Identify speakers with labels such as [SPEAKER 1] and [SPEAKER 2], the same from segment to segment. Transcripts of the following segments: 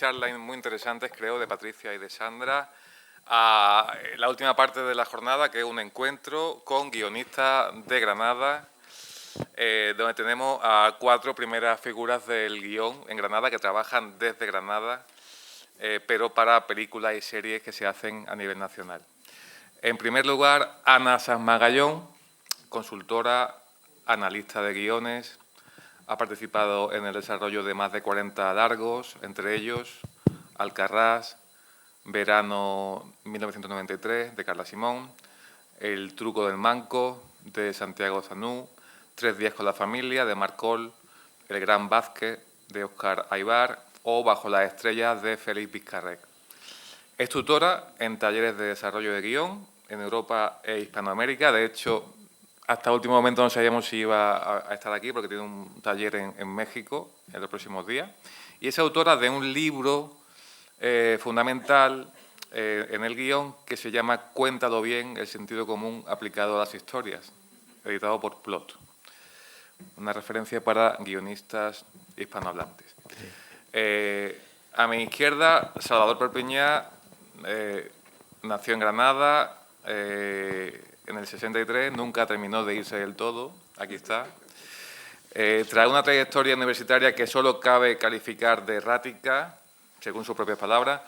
[SPEAKER 1] charlas muy interesantes, creo, de Patricia y de Sandra, a la última parte de la jornada, que es un encuentro con guionistas de Granada, donde tenemos a 4 primeras figuras del guión en Granada que trabajan desde Granada, pero para películas y series que se hacen a nivel nacional. En primer lugar, Ana Sanz Magallón, consultora, analista de guiones, ha participado en el desarrollo de más de 40 largos, entre ellos Alcarrás, Verano 1993, de Carla Simón, El truco del manco, de Santiago Zanú, 3 días con la familia, de Marcol, El gran Vázquez, de Óscar Aybar, o Bajo las estrellas, de Félix Vizcarret. Es tutora en talleres de desarrollo de guión en Europa e Hispanoamérica. De hecho, hasta el último momento no sabíamos si iba a estar aquí porque tiene un taller en México en los próximos días. Y es autora de un libro fundamental en el guión que se llama Cuéntalo bien, el sentido común aplicado a las historias, editado por Plot. Una referencia para guionistas hispanohablantes. A mi izquierda, Salvador Perpiñá, nació en Granada en el 63, nunca terminó de irse del todo, aquí está. Trae una trayectoria universitaria que solo cabe calificar de errática, según sus propias palabras.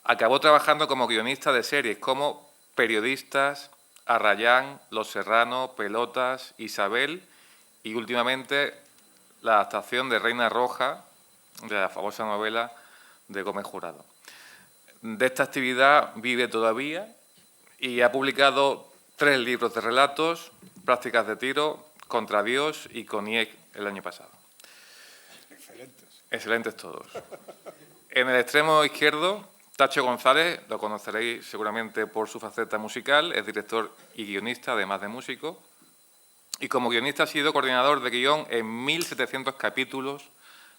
[SPEAKER 1] Acabó trabajando como guionista de series como Periodistas, Arrayán, Los Serranos, Pelotas, Isabel y últimamente la adaptación de Reina Roja, de la famosa novela de Gómez Jurado. De esta actividad vive todavía y ha publicado 3 libros de relatos, Prácticas de tiro, Contra Dios y Coniec el año pasado.
[SPEAKER 2] Excelentes.
[SPEAKER 1] Excelentes todos. En el extremo izquierdo, Tacho González, lo conoceréis seguramente por su faceta musical, es director y guionista, además de músico. Y como guionista ha sido coordinador de guión en 1.700 capítulos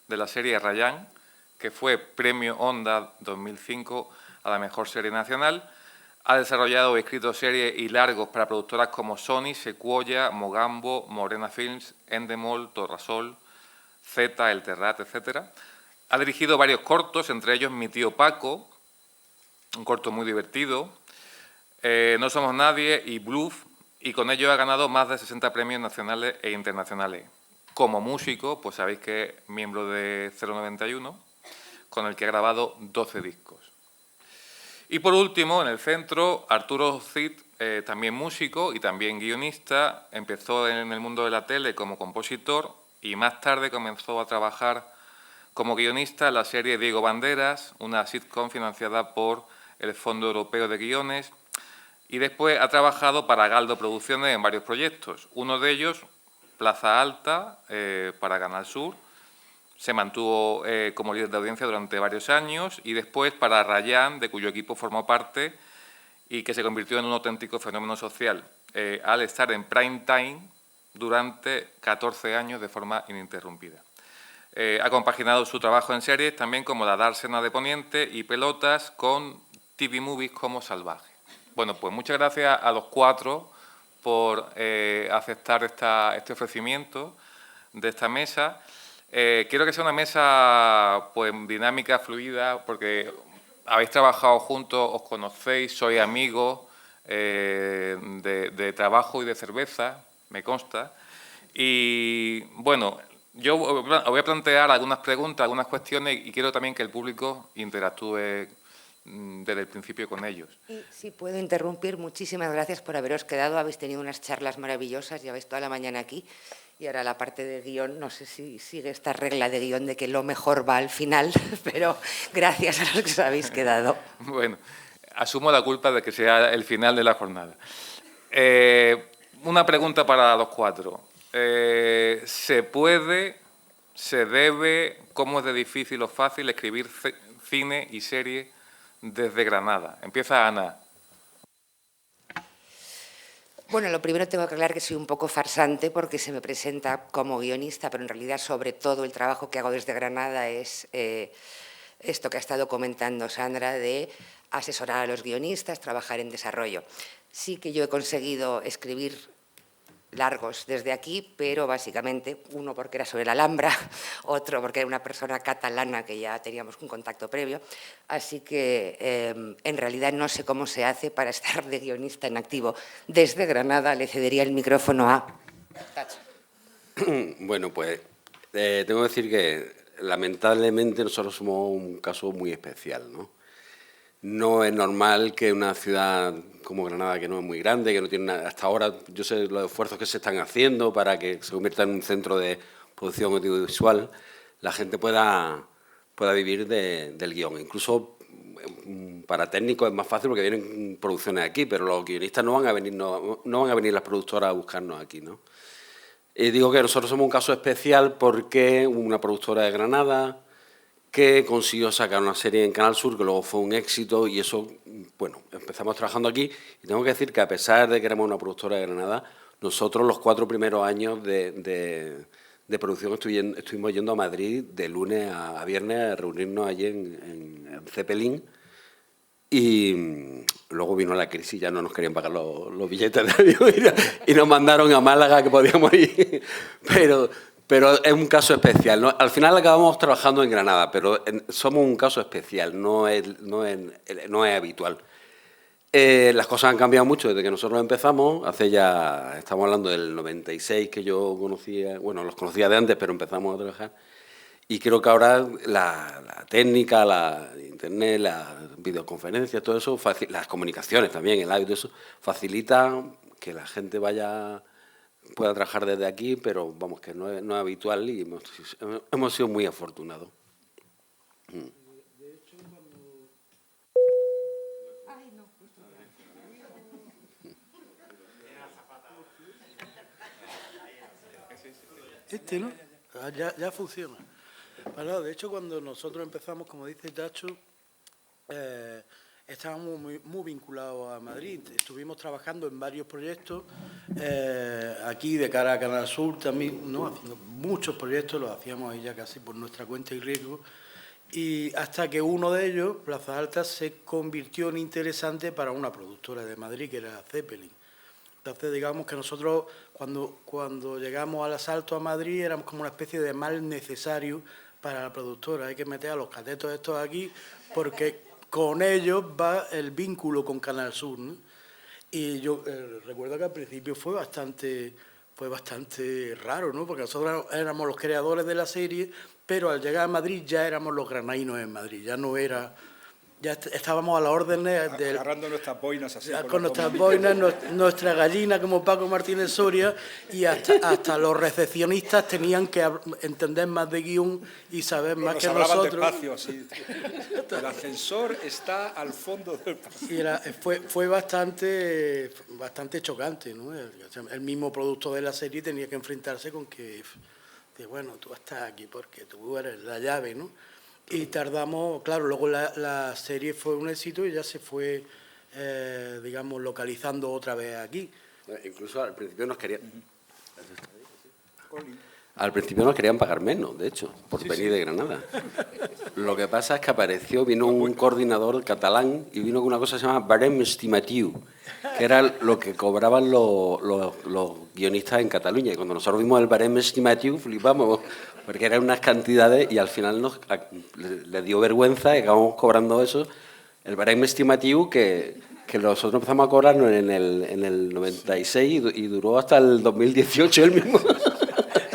[SPEAKER 1] de la serie Arrayán, que fue Premio Onda 2005 a la mejor serie nacional. Ha desarrollado y escrito series y largos para productoras como Sony, Sequoia, Mogambo, Morena Films, Endemol, Torrasol, Z, El Terrat, etc. Ha dirigido varios cortos, entre ellos Mi tío Paco, un corto muy divertido, No somos nadie y Bluff, y con ello ha ganado más de 60 premios nacionales e internacionales. Como músico, pues sabéis que es miembro de 091, con el que ha grabado 12 discos. Y por último, en el centro, Arturo Cid, también músico y también guionista, empezó en el mundo de la tele como compositor y más tarde comenzó a trabajar como guionista en la serie Diego Banderas, una sitcom financiada por el Fondo Europeo de Guiones, y después ha trabajado para Galdo Producciones en varios proyectos. Uno de ellos, Plaza Alta, para Canal Sur. Se mantuvo como líder de audiencia durante varios años y después para Arrayán, de cuyo equipo formó parte y que se convirtió en un auténtico fenómeno social al estar en prime time durante 14 años de forma ininterrumpida. Ha compaginado su trabajo en series también como La Dársena de Poniente y Pelotas con TV Movies como Salvaje. Bueno, pues muchas gracias a los 4 por aceptar este ofrecimiento de esta mesa. Quiero que sea una mesa pues, dinámica, fluida, porque habéis trabajado juntos, os conocéis, sois amigos de trabajo y de cerveza, me consta. Y bueno, yo os voy a plantear algunas preguntas, algunas cuestiones y quiero también que el público interactúe desde el principio con ellos.
[SPEAKER 3] Y si puedo interrumpir, muchísimas gracias por haberos quedado. Habéis tenido unas charlas maravillosas, lleváis toda la mañana aquí. Y ahora la parte de guión, no sé si sigue esta regla de guión de que lo mejor va al final, pero gracias a los que os habéis quedado.
[SPEAKER 1] Bueno, asumo la culpa de que sea el final de la jornada. Una pregunta para los 4. ¿Se puede, se debe, cómo es de difícil o fácil escribir cine y serie desde Granada? Empieza Ana.
[SPEAKER 3] Bueno, lo primero tengo que aclarar que soy un poco farsante porque se me presenta como guionista, pero en realidad sobre todo el trabajo que hago desde Granada es esto que ha estado comentando Sandra de asesorar a los guionistas, trabajar en desarrollo. Sí que yo he conseguido escribir largos desde aquí, pero básicamente uno porque era sobre la Alhambra, otro porque era una persona catalana que ya teníamos un contacto previo. Así que en realidad no sé cómo se hace para estar de guionista en activo desde Granada. Le cedería el micrófono a Tacho.
[SPEAKER 4] Bueno, pues tengo que decir que lamentablemente nosotros somos un caso muy especial, ¿no? No es normal que una ciudad como Granada, que no es muy grande, que no tiene hasta ahora, yo sé los esfuerzos que se están haciendo para que se convierta en un centro de producción audiovisual, la gente pueda vivir del guión. Incluso para técnicos es más fácil porque vienen producciones aquí, pero los guionistas no van a venir las productoras a buscarnos aquí, ¿no? Y digo que nosotros somos un caso especial porque una productora de Granada que consiguió sacar una serie en Canal Sur que luego fue un éxito y eso, bueno, empezamos trabajando aquí y tengo que decir que a pesar de que éramos una productora de Granada, nosotros los 4 primeros años de producción estuvimos yendo a Madrid de lunes a viernes a reunirnos allí en Zeppelin y luego vino la crisis, ya no nos querían pagar los billetes de avión y nos mandaron a Málaga que podíamos ir, pero es un caso especial, ¿no? Al final acabamos trabajando en Granada, pero somos un caso especial, no es habitual. Las cosas han cambiado mucho desde que nosotros empezamos, estamos hablando del 96 que yo conocía, bueno, los conocía de antes, pero empezamos a trabajar. Y creo que ahora la técnica, la internet, las videoconferencias, todo eso, las comunicaciones también, el audio, eso, facilita que la gente pueda trabajar desde aquí, pero vamos, que no es habitual y hemos sido muy afortunados.
[SPEAKER 2] De hecho, cuando... Este, ¿no? Ya funciona. Bueno, de hecho, cuando nosotros empezamos, como dice Tacho, estábamos muy vinculados a Madrid. Estuvimos trabajando en varios proyectos, aquí de cara a Canal Sur también, ¿no? Haciendo muchos proyectos, los hacíamos ahí ya casi por nuestra cuenta y riesgo. Y hasta que uno de ellos, Plaza Alta, se convirtió en interesante para una productora de Madrid, que era Zeppelin. Entonces, digamos que nosotros, cuando llegamos al asalto a Madrid, éramos como una especie de mal necesario para la productora. Hay que meter a los catetos estos aquí, porque con ellos va el vínculo con Canal Sur, ¿no? Y yo recuerdo que al principio fue bastante raro, ¿no? Porque nosotros éramos los creadores de la serie, pero al llegar a Madrid ya éramos los granadinos en Madrid, ya no era... Ya estábamos a la orden de...
[SPEAKER 5] Agarrando nuestras boinas así.
[SPEAKER 2] Con nuestras boinas, nuestra gallina como Paco Martínez Soria, y hasta los recepcionistas tenían que entender más de guión y saber más que nosotros.
[SPEAKER 5] Despacio, así. El ascensor está al fondo del pasillo.
[SPEAKER 2] Y fue bastante chocante, ¿no? El mismo producto de la serie tenía que enfrentarse con que, bueno, tú estás aquí porque tú eres la llave, ¿no? Y tardamos, claro, luego la serie fue un éxito y ya se fue, digamos, localizando otra vez aquí.
[SPEAKER 4] Incluso al principio nos querían pagar menos, de hecho, por venir de Granada. Lo que pasa es que vino un coordinador catalán y vino con una cosa que se llama barem estimatiu, que era lo que cobraban los guionistas en Cataluña. Y cuando nosotros vimos el barem estimatiu, flipamos, porque eran unas cantidades y al final les dio vergüenza y acabamos cobrando eso. El barem estimatiu que nosotros empezamos a cobrarnos en el 96 y duró hasta el 2018 el mismo.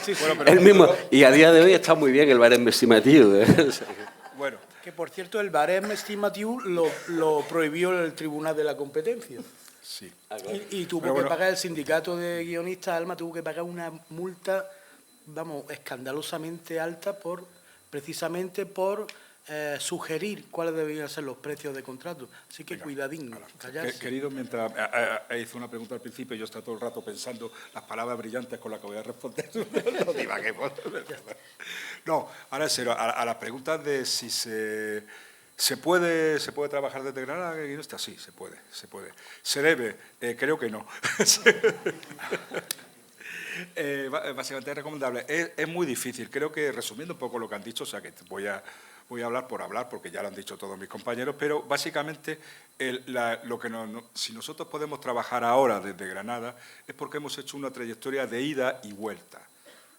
[SPEAKER 2] Sí,
[SPEAKER 4] el mismo. Y a día de hoy está muy bien el barem estimatiu.
[SPEAKER 5] Bueno.
[SPEAKER 2] Que, por cierto, el barem estimatiu lo prohibió el Tribunal de la Competencia.
[SPEAKER 5] Sí.
[SPEAKER 2] Y tuvo que pagar el sindicato de guionistas, Alma, tuvo que pagar una multa, vamos, escandalosamente alta precisamente por sugerir cuáles debían ser los precios de contrato. Así que cuidadín, callarse.
[SPEAKER 5] Querido, mientras hizo una pregunta al principio, yo estaba todo el rato pensando las palabras brillantes con las que voy a responder. No, ahora en serio, a las preguntas de si se puede trabajar desde Granada, sí, se puede. ¿Se debe? Creo que no. Básicamente es recomendable. Es muy difícil. Creo que, resumiendo un poco lo que han dicho, o sea que voy voy a hablar por hablar, porque ya lo han dicho todos mis compañeros, pero básicamente si nosotros podemos trabajar ahora desde Granada es porque hemos hecho una trayectoria de ida y vuelta.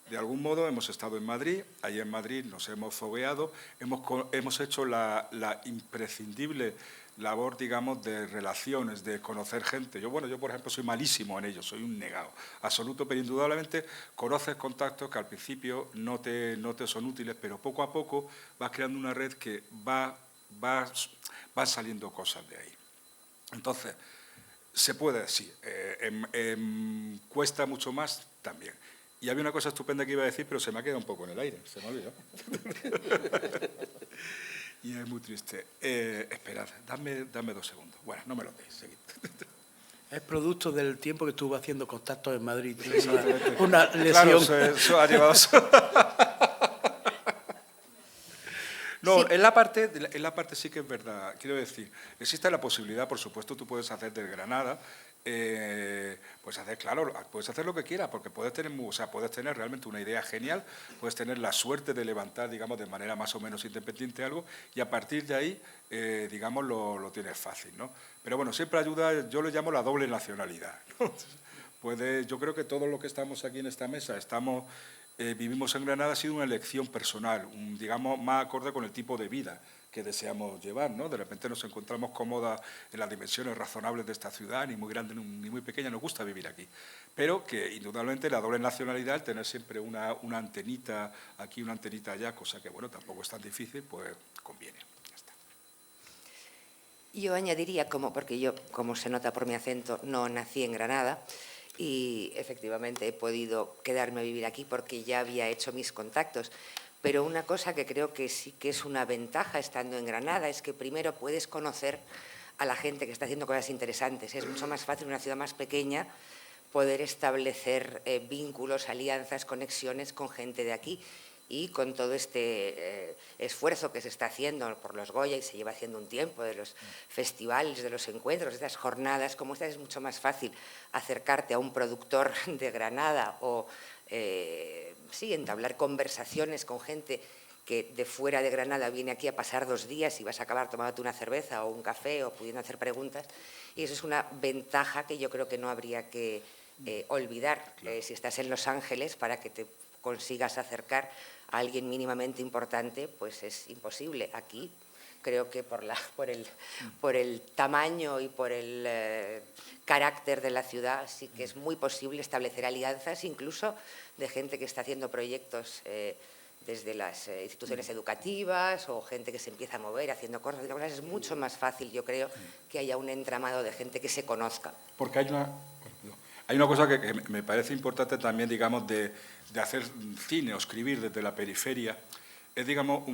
[SPEAKER 5] De algún modo hemos estado en Madrid, allí en Madrid nos hemos fogueado, hemos hecho la imprescindible labor, digamos, de relaciones, de conocer gente. Yo, por ejemplo, soy malísimo en ello, soy un negado absoluto, pero indudablemente conoces contactos que al principio no te son útiles, pero poco a poco vas creando una red que van saliendo cosas de ahí. Entonces, se puede, sí, cuesta mucho más también. Y había una cosa estupenda que iba a decir, pero se me ha quedado un poco en el aire, se me ha olvidado. Y es muy triste. Esperad, dame 2 segundos. Bueno, no me lo deis, seguid.
[SPEAKER 2] Es producto del tiempo que estuvo haciendo contactos en Madrid. Una lesión.
[SPEAKER 5] Claro, eso ha llevado... No,
[SPEAKER 3] Sí.
[SPEAKER 5] en la parte sí que es verdad. Quiero decir, existe la posibilidad, por supuesto, tú puedes hacer desde Granada, puedes hacer lo que quieras, porque puedes tener realmente una idea genial, puedes tener la suerte de levantar, digamos, de manera más o menos independiente algo, y a partir de ahí, digamos, lo tienes fácil, ¿no? Pero bueno, siempre ayuda, yo le llamo la doble nacionalidad, ¿no? Yo creo que todos los que estamos aquí en esta mesa vivimos en Granada, ha sido una elección personal, digamos, más acorde con el tipo de vida que deseamos llevar, ¿no? De repente nos encontramos cómodas en las dimensiones razonables de esta ciudad, ni muy grande ni muy pequeña, nos gusta vivir aquí. Pero que indudablemente la doble nacionalidad, el tener siempre una antenita aquí, una antenita allá, cosa que, bueno, tampoco es tan difícil, pues conviene. Ya está.
[SPEAKER 3] Yo añadiría, porque yo, como se nota por mi acento, no nací en Granada, y efectivamente he podido quedarme a vivir aquí porque ya había hecho mis contactos. Pero una cosa que creo que sí que es una ventaja estando en Granada es que primero puedes conocer a la gente que está haciendo cosas interesantes. Es mucho más fácil en una ciudad más pequeña poder establecer vínculos, alianzas, conexiones con gente de aquí. Y con todo este esfuerzo que se está haciendo por los Goya, y se lleva haciendo un tiempo, de los festivales, de los encuentros, de estas jornadas como estas, es mucho más fácil acercarte a un productor de Granada o entablar conversaciones con gente que de fuera de Granada viene aquí a pasar 2 días y vas a acabar tomándote una cerveza o un café o pudiendo hacer preguntas. Y eso es una ventaja que yo creo que no habría que olvidar.
[SPEAKER 5] Claro.
[SPEAKER 3] Si estás en Los Ángeles, para que te consigas acercar a alguien mínimamente importante, pues es imposible. Aquí creo que por el tamaño y por el carácter de la ciudad sí que es muy posible establecer alianzas, incluso de gente que está haciendo proyectos desde las instituciones educativas o gente que se empieza a mover haciendo cosas. Es mucho más fácil, yo creo, que haya un entramado de gente que se conozca.
[SPEAKER 5] Porque hay una cosa que me parece importante también, digamos, de hacer cine o escribir desde la periferia, es, digamos,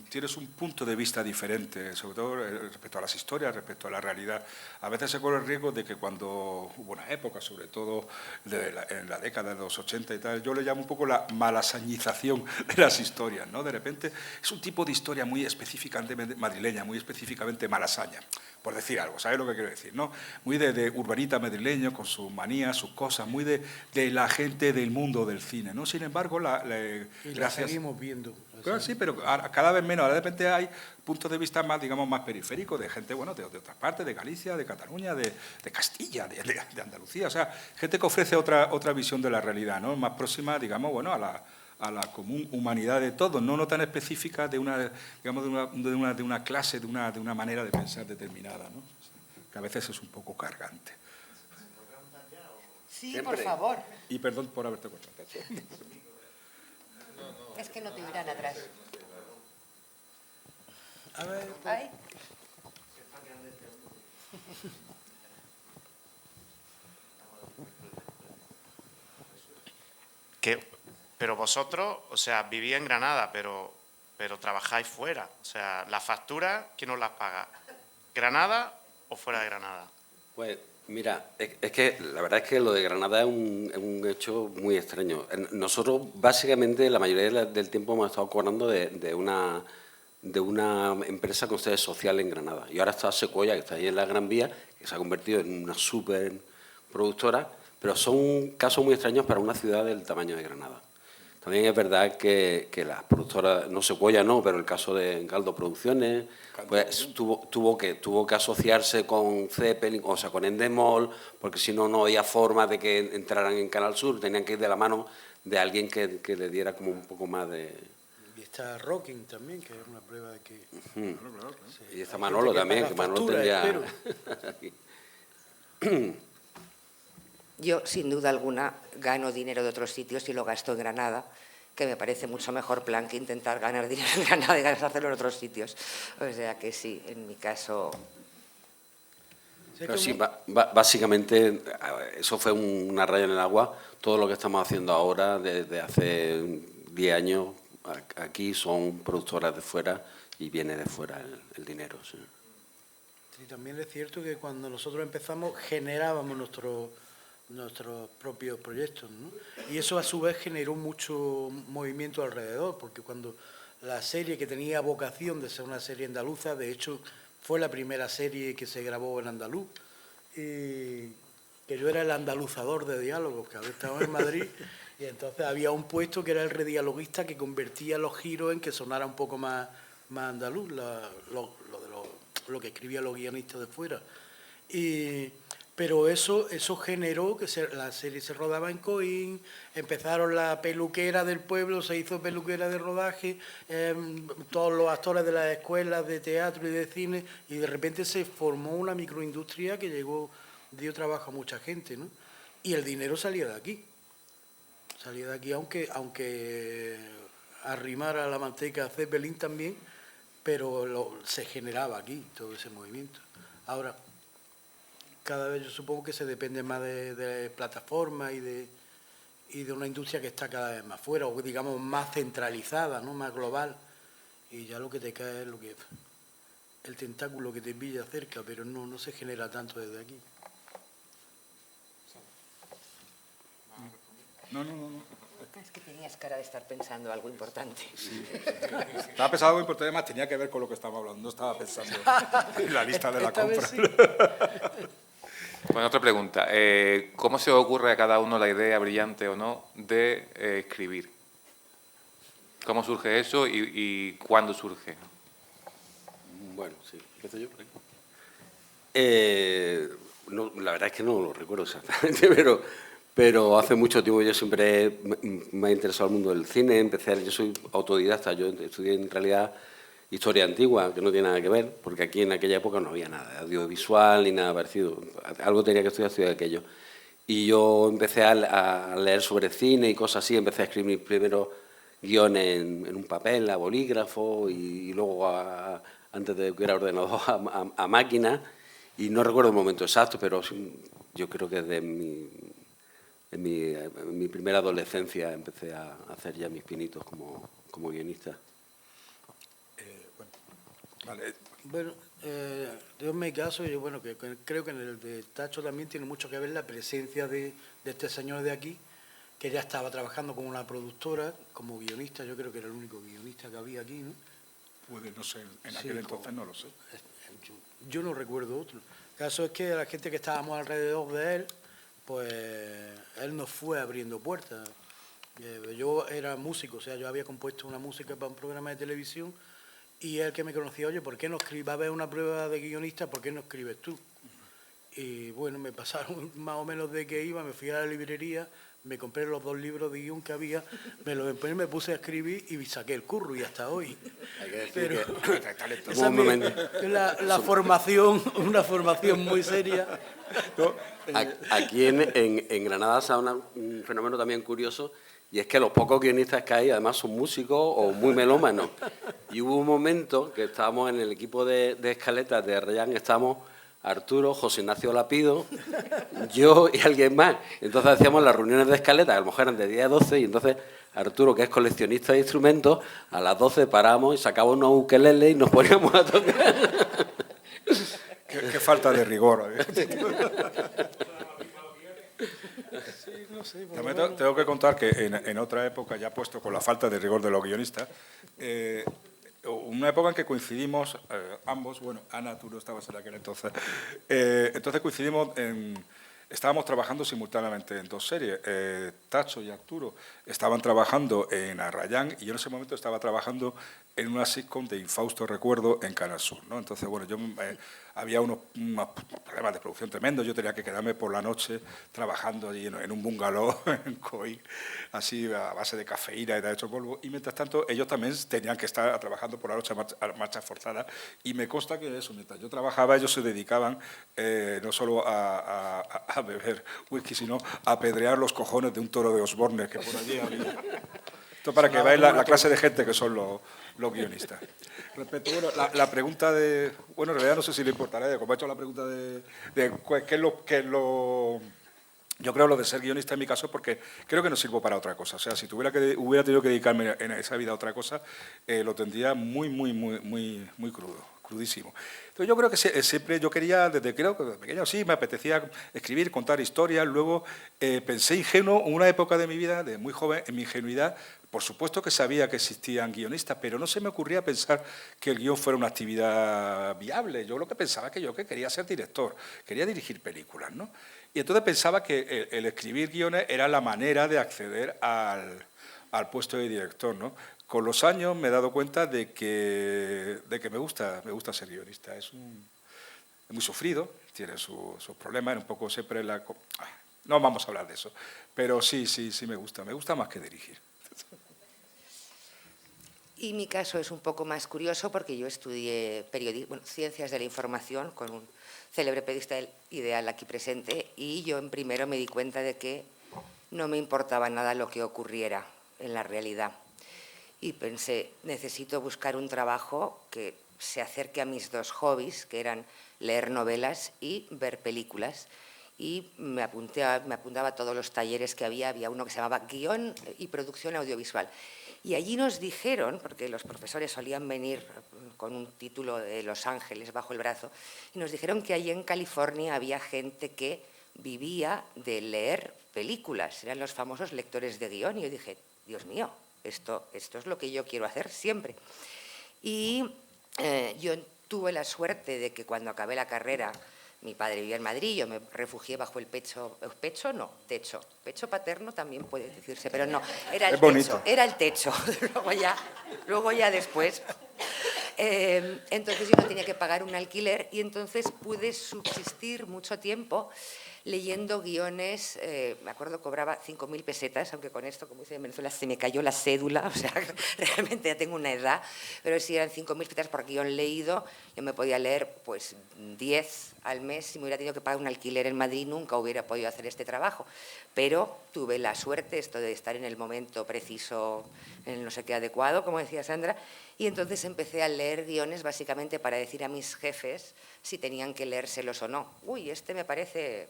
[SPEAKER 5] tienes un punto de vista diferente, sobre todo respecto a las historias, respecto a la realidad. A veces se corre el riesgo de que cuando hubo una época, sobre todo en la década de los 80 y tal, yo le llamo un poco la malasañización de las historias, ¿no? De repente es un tipo de historia muy específicamente madrileña, muy específicamente malasaña, por decir algo, ¿sabes lo que quiero decir, no? Muy de urbanita madrileño, con sus manías, sus cosas, muy de la gente del mundo del cine, ¿no? Sin embargo,
[SPEAKER 2] y la seguimos viendo.
[SPEAKER 5] Claro, sí, pero cada vez menos. Ahora de repente hay puntos de vista más, digamos, más periféricos de gente, bueno, de otras partes, de Galicia, de Cataluña, de Castilla, de Andalucía. O sea, gente que ofrece otra visión de la realidad, ¿no? Más próxima, digamos, bueno, a la común humanidad de todos, no tan específica de una, digamos, de una clase, de una manera de pensar determinada, ¿no? Que a veces es un poco cargante.
[SPEAKER 3] Sí,
[SPEAKER 4] Siempre.
[SPEAKER 3] por favor.
[SPEAKER 5] Y perdón por haberte cortado.
[SPEAKER 3] Es que no te verán atrás.
[SPEAKER 2] A ver,
[SPEAKER 3] Ay.
[SPEAKER 6] Pero vosotros, o sea, vivís en Granada, pero trabajáis fuera. O sea, ¿las facturas quién os las paga? ¿Granada o fuera de Granada?
[SPEAKER 4] Pues mira, es que la verdad es que lo de Granada es un hecho muy extraño. Nosotros básicamente la mayoría del tiempo hemos estado cobrando de una empresa con sede social en Granada. Y ahora está Sequoia, que está ahí en la Gran Vía, que se ha convertido en una súper productora, pero son casos muy extraños para una ciudad del tamaño de Granada. También es verdad que las productoras, no Secuoya no, pero el caso de Caldo Producciones, pues tuvo que asociarse con Zeppelin, o sea, con Endemol, porque si no, no había forma de que entraran en Canal Sur, tenían que ir de la mano de alguien que le diera como un poco más de...
[SPEAKER 2] Y está Rocking también, que es una prueba de que...
[SPEAKER 5] Claro.
[SPEAKER 2] sí,
[SPEAKER 4] Y está
[SPEAKER 2] hay
[SPEAKER 4] Manolo
[SPEAKER 2] gente que
[SPEAKER 4] también,
[SPEAKER 2] paga
[SPEAKER 4] que Manolo
[SPEAKER 2] facturas,
[SPEAKER 4] tendría...
[SPEAKER 3] Yo, sin duda alguna, gano dinero de otros sitios y lo gasto en Granada, que me parece mucho mejor plan que intentar ganar dinero en Granada y gastarlo en otros sitios. O sea que sí, en mi caso...
[SPEAKER 4] Pero sí, básicamente eso fue una raya en el agua. Todo lo que estamos haciendo ahora, desde hace 10 años, aquí son productoras de fuera y viene de fuera el dinero. Sí.
[SPEAKER 2] Sí, también es cierto que cuando nosotros empezamos generábamos nuestros propios proyectos, ¿no? Y eso a su vez generó mucho movimiento alrededor, porque cuando la serie que tenía vocación de ser una serie andaluza, de hecho fue la primera serie que se grabó en andaluz, y que yo era el andaluzador de diálogos, que había estado en Madrid, y entonces había un puesto que era el redialoguista que convertía los giros en que sonara un poco más andaluz, lo que escribían los guionistas de fuera. Pero eso generó que la serie se rodaba en Coín, empezaron la peluquera del pueblo, se hizo peluquera de rodaje, todos los actores de las escuelas de teatro y de cine, y de repente se formó una microindustria que dio trabajo a mucha gente, ¿no? Y el dinero salía de aquí, aunque arrimara la manteca a Zeppelin también, pero se generaba aquí todo ese movimiento. Ahora, cada vez yo supongo que se depende más de plataformas y de una industria que está cada vez más fuera, o digamos más centralizada, ¿no? Más global, y ya lo que te cae es el tentáculo que te pilla cerca, pero no se genera tanto desde aquí.
[SPEAKER 5] No.
[SPEAKER 3] Es que tenías cara de estar pensando algo importante.
[SPEAKER 5] Sí. Estaba pensando algo importante, además tenía que ver con lo que estaba hablando, no estaba pensando en la lista de la compra.
[SPEAKER 2] Sí.
[SPEAKER 1] Bueno, otra pregunta. ¿Cómo se os ocurre a cada uno la idea, brillante o no, de escribir? ¿Cómo surge eso y cuándo surge?
[SPEAKER 4] Bueno, sí, empiezo yo por aquí. La verdad es que no lo recuerdo exactamente, pero hace mucho tiempo yo siempre me ha interesado el mundo del cine. Yo soy autodidacta, yo estudié en realidad historia antigua, que no tiene nada que ver, porque aquí en aquella época no había nada de audiovisual ni nada parecido. Algo tenía que estudiar aquello. Y yo empecé a leer sobre cine y cosas así, empecé a escribir mis primeros guiones en un papel, a bolígrafo, y luego, antes de que era ordenador, a máquina. Y no recuerdo el momento exacto, pero yo creo que en mi primera adolescencia empecé a hacer ya mis pinitos como guionista.
[SPEAKER 2] Bueno, yo en mi caso, que creo que en el de Tacho también tiene mucho que ver la presencia de este señor de aquí, que ya estaba trabajando con una productora, como guionista. Yo creo que era el único guionista que había aquí, ¿no?
[SPEAKER 5] Puede, no sé, en aquel entonces no lo sé.
[SPEAKER 2] Yo no recuerdo otro. El caso es que la gente que estábamos alrededor de él, pues él nos fue abriendo puertas. Yo era músico, o sea, yo había compuesto una música para un programa de televisión, y él que me conocía, oye, ¿por qué no escribes? Va a haber una prueba de guionista, ¿por qué no escribes tú? Y bueno, me pasaron más o menos de que iba, me fui a la librería, me compré los 2 libros de guión que había, me puse a escribir y saqué el curro, y hasta hoy.
[SPEAKER 4] Hay que decir
[SPEAKER 2] Pero
[SPEAKER 4] que
[SPEAKER 2] esa es la formación, una formación muy seria.
[SPEAKER 4] Aquí en Granada se da un fenómeno también curioso, y es que los pocos guionistas que hay además son músicos o muy melómanos. Y hubo un momento que estábamos en el equipo de escaletas de Reyán, estábamos Arturo, José Ignacio Lapido, yo y alguien más. Entonces hacíamos las reuniones de escaletas, a lo mejor eran de 10 a 12, y entonces Arturo, que es coleccionista de instrumentos, a las 12 paramos y sacábamos unos ukeleles y nos poníamos a tocar.
[SPEAKER 5] Qué falta de rigor.
[SPEAKER 2] Sí, no sé,
[SPEAKER 5] También tengo que contar que en otra época, ya puesto con la falta de rigor de los guionistas, una época en que coincidimos ambos, bueno, Ana, tú no estabas en aquel entonces, entonces coincidimos en estábamos trabajando simultáneamente en 2 series. Tacho y Arturo estaban trabajando en Arrayán y yo en ese momento estaba trabajando en una sitcom de Infausto Recuerdo en Canal Sur, ¿no? Entonces, bueno, había unos problemas de producción tremendos, yo tenía que quedarme por la noche trabajando allí en un bungalow en Coín, así a base de cafeína y de hecho polvo, y mientras tanto ellos también tenían que estar trabajando por la noche a marcha forzada, y me consta que eso, mientras yo trabajaba, ellos se dedicaban no solo a beber whisky, sino a apedrear los cojones de un toro de Osborne que por allí había. Esto para que veáis la clase de gente que son los guionistas. Respecto, bueno, la pregunta de... Bueno, en realidad no sé si le importará, como he hecho la pregunta de qué es lo... Yo creo lo de ser guionista en mi caso porque creo que no sirvo para otra cosa. O sea, si hubiera tenido que dedicarme en esa vida a otra cosa, lo tendría muy crudo, crudísimo. Entonces yo creo que siempre yo quería, desde creo que desde pequeño sí, me apetecía escribir, contar historias. Luego pensé ingenuo, en una época de mi vida, de muy joven, en mi ingenuidad, por supuesto que sabía que existían guionistas, pero no se me ocurría pensar que el guión fuera una actividad viable. Yo lo que pensaba que quería ser director, quería dirigir películas, ¿no? Y entonces pensaba que el escribir guiones era la manera de acceder al puesto de director, ¿no? Con los años me he dado cuenta de que me gusta ser guionista. Es muy sufrido, tiene sus problemas, un poco siempre no vamos a hablar de eso, pero sí me gusta más que dirigir.
[SPEAKER 3] Y mi caso es un poco más curioso porque yo estudié ciencias de la información con un célebre periodista ideal aquí presente, y yo en primero me di cuenta de que no me importaba nada lo que ocurriera en la realidad. Y pensé, necesito buscar un trabajo que se acerque a mis 2 hobbies, que eran leer novelas y ver películas. Y me apuntaba a todos los talleres que había uno que se llamaba Guión y Producción Audiovisual. Y allí nos dijeron, porque los profesores solían venir con un título de Los Ángeles bajo el brazo, y nos dijeron que allí en California había gente que vivía de leer películas, eran los famosos lectores de guión, y yo dije, Dios mío, esto es lo que yo quiero hacer siempre. Y yo tuve la suerte de que cuando acabé la carrera, mi padre vivía en Madrid, yo me refugié bajo el techo paterno también puede decirse, pero no, era el techo, luego ya después. Entonces yo no tenía que pagar un alquiler y entonces pude subsistir mucho tiempo leyendo guiones. Me acuerdo cobraba 5.000 pesetas, aunque con esto, como dice en Venezuela, se me cayó la cédula, o sea, realmente ya tengo una edad, pero si eran 5.000 pesetas por guión leído, yo me podía leer pues 10 al mes. Si me hubiera tenido que pagar un alquiler en Madrid, nunca hubiera podido hacer este trabajo, pero tuve la suerte esto de estar en el momento preciso, en el no sé qué adecuado, como decía Sandra, y entonces empecé a leer guiones básicamente para decir a mis jefes si tenían que leérselos o no. Uy, este me parece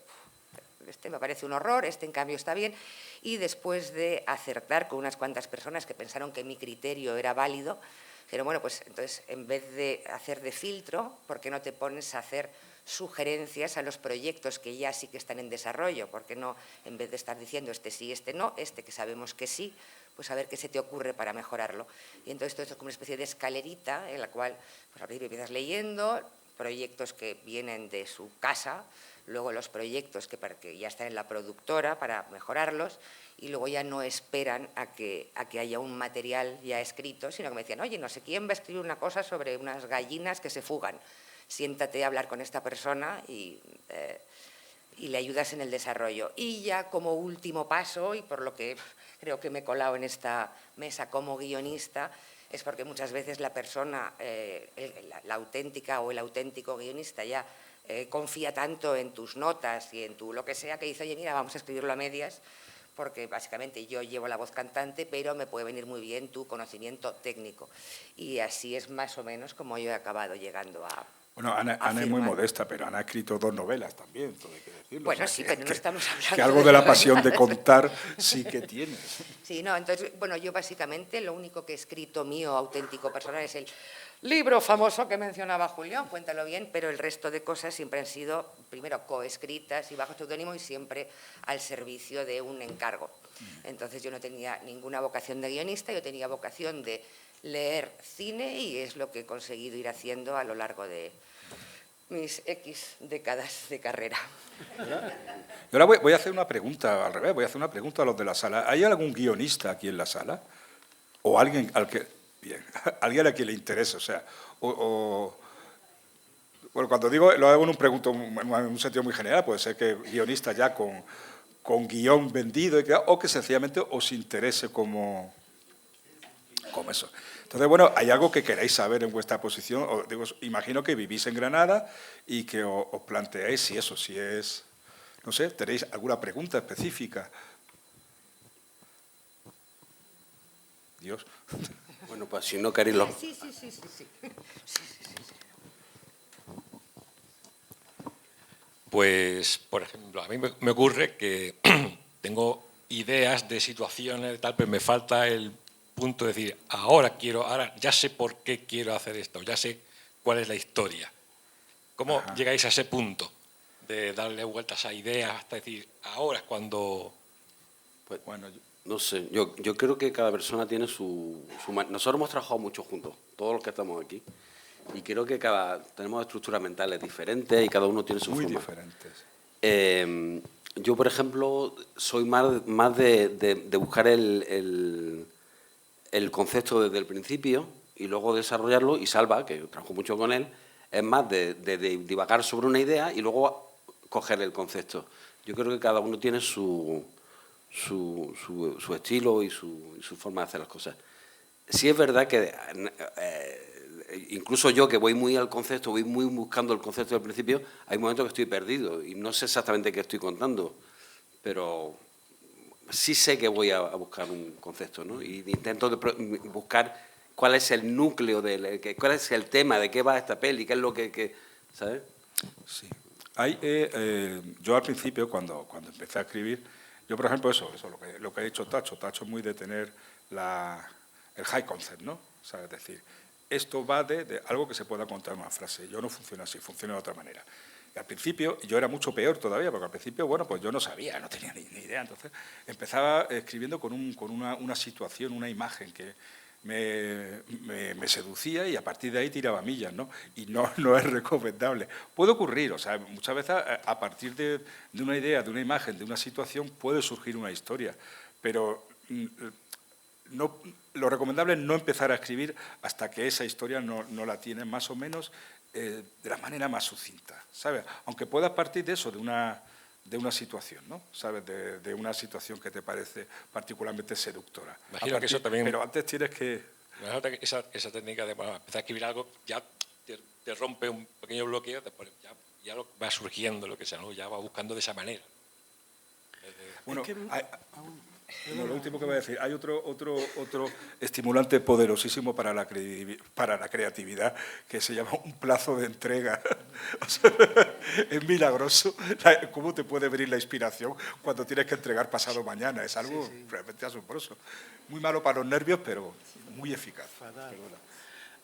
[SPEAKER 3] un horror, este en cambio está bien. Y después de acertar con unas cuantas personas que pensaron que mi criterio era válido, dijeron, bueno, pues entonces en vez de hacer de filtro, ¿por qué no te pones a hacer sugerencias a los proyectos que ya sí que están en desarrollo? ¿Por qué no, en vez de estar diciendo este sí, este no, este que sabemos que sí, pues a ver qué se te ocurre para mejorarlo? Y entonces todo esto es como una especie de escalerita en la cual pues, al principio empiezas leyendo proyectos que vienen de su casa, luego los proyectos que ya están en la productora para mejorarlos, y luego ya no esperan a que haya un material ya escrito, sino que me decían, oye, no sé quién va a escribir una cosa sobre unas gallinas que se fugan, siéntate a hablar con esta persona y le ayudas en el desarrollo. Y ya como último paso, y por lo que creo que me he colado en esta mesa como guionista, es porque muchas veces la persona, la auténtica o el auténtico guionista ya confía tanto en tus notas y en tu lo que sea, que dice, oye, mira, vamos a escribirlo a medias, porque básicamente yo llevo la voz cantante, pero me puede venir muy bien tu conocimiento técnico. Y así es más o menos como yo he acabado llegando a...
[SPEAKER 5] Bueno, Ana es muy modesta, pero Ana ha escrito 2 novelas también, todo hay que decirlo.
[SPEAKER 3] Bueno,
[SPEAKER 5] o sea,
[SPEAKER 3] sí, pero no estamos hablando
[SPEAKER 5] que algo de la pasión de contar sí que tiene.
[SPEAKER 3] Sí, no, entonces, bueno, yo básicamente lo único que he escrito mío, auténtico, personal, es el libro famoso que mencionaba Julián, cuéntalo bien, pero el resto de cosas siempre han sido, primero, coescritas y bajo seudónimo y siempre al servicio de un encargo. Entonces yo no tenía ninguna vocación de guionista, yo tenía vocación de leer cine y es lo que he conseguido ir haciendo a lo largo de mis X décadas de carrera.
[SPEAKER 5] Y ahora voy a hacer una pregunta, al revés, voy a hacer una pregunta a los de la sala. ¿Hay algún guionista aquí en la sala? ¿O alguien al que, bien, alguien a quien le interese? O sea, bueno, cuando digo, lo hago en un sentido muy general, puede ser que guionista ya con guión vendido, o que sencillamente os interese como eso. Entonces, bueno, ¿hay algo que queráis saber en vuestra posición? Digo, imagino que vivís en Granada y que os planteáis si es, no sé, ¿tenéis alguna pregunta específica? Dios.
[SPEAKER 4] Bueno, pues si no queréis los...
[SPEAKER 3] Sí.
[SPEAKER 7] Pues, por ejemplo, a mí me ocurre que tengo ideas de situaciones y tal, pero me falta el punto de decir, ahora ya sé por qué quiero hacer esto, ya sé cuál es la historia. ¿Cómo llegáis a ese punto de darle vueltas a ideas hasta decir, ahora es cuando...
[SPEAKER 4] Pues, bueno, no sé, yo creo que cada persona tiene su... Nosotros hemos trabajado mucho juntos, todos los que estamos aquí, y creo que tenemos estructuras mentales diferentes y cada uno tiene su forma.
[SPEAKER 5] Muy diferentes.
[SPEAKER 4] Yo, por ejemplo, soy más de buscar el concepto desde el principio y luego desarrollarlo, y Salva, que trabajo mucho con él, es más de divagar sobre una idea y luego coger el concepto. Yo creo que cada uno tiene su estilo y su forma de hacer las cosas. Sí es verdad que incluso yo, que voy muy al concepto, voy muy buscando el concepto del principio, hay momentos que estoy perdido y no sé exactamente qué estoy contando, pero sí sé que voy a buscar un concepto, ¿no? Y intento buscar cuál es el núcleo, cuál es el tema, de qué va esta peli, qué es lo que ¿sabes?
[SPEAKER 5] Sí. Yo al principio, cuando empecé a escribir, yo, por ejemplo, eso lo que ha dicho Tacho es muy de tener el high concept, ¿no? O sea, es decir, esto va de algo que se pueda contar en una frase. Yo no funciono así, funciona de otra manera. Y al principio, yo era mucho peor todavía, porque al principio, bueno, pues yo no sabía, no tenía ni idea. Entonces, empezaba escribiendo con una situación, una imagen que me seducía, y a partir de ahí tiraba millas, ¿no? Y no es recomendable. Puede ocurrir, o sea, muchas veces a partir de una idea, de una imagen, de una situación, puede surgir una historia, pero no, lo recomendable es no empezar a escribir hasta que esa historia no la tienes más o menos de la manera más sucinta, ¿sabes? Aunque puedas partir de eso, de una situación, ¿no? ¿Sabes? De una situación que te parece particularmente seductora.
[SPEAKER 7] Imagino que eso también...
[SPEAKER 5] Pero antes tienes que...
[SPEAKER 7] Esa técnica de empezar a escribir algo ya te rompe un pequeño bloqueo, después ya va surgiendo lo que sea, ¿no? Ya va buscando de esa manera.
[SPEAKER 5] Bueno, lo último que voy a decir, hay otro estimulante poderosísimo para la creatividad, que se llama un plazo de entrega. O sea, es milagroso cómo te puede venir la inspiración cuando tienes que entregar pasado mañana. Es algo realmente asombroso. Muy malo para los nervios, pero muy eficaz.
[SPEAKER 2] Fatal.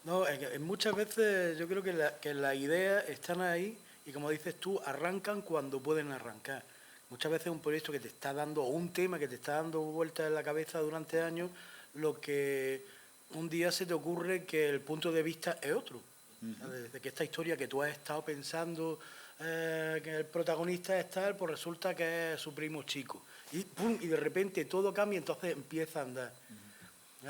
[SPEAKER 2] No, muchas veces yo creo que las ideas están ahí y, como dices tú, arrancan cuando pueden arrancar. Muchas veces un proyecto que te está dando, o un tema que te está dando vueltas en la cabeza durante años, lo que un día se te ocurre que el punto de vista es otro. Desde que esta historia que tú has estado pensando, que el protagonista es tal, pues resulta que es su primo chico. Y ¡pum! Y de repente todo cambia y entonces empieza a andar.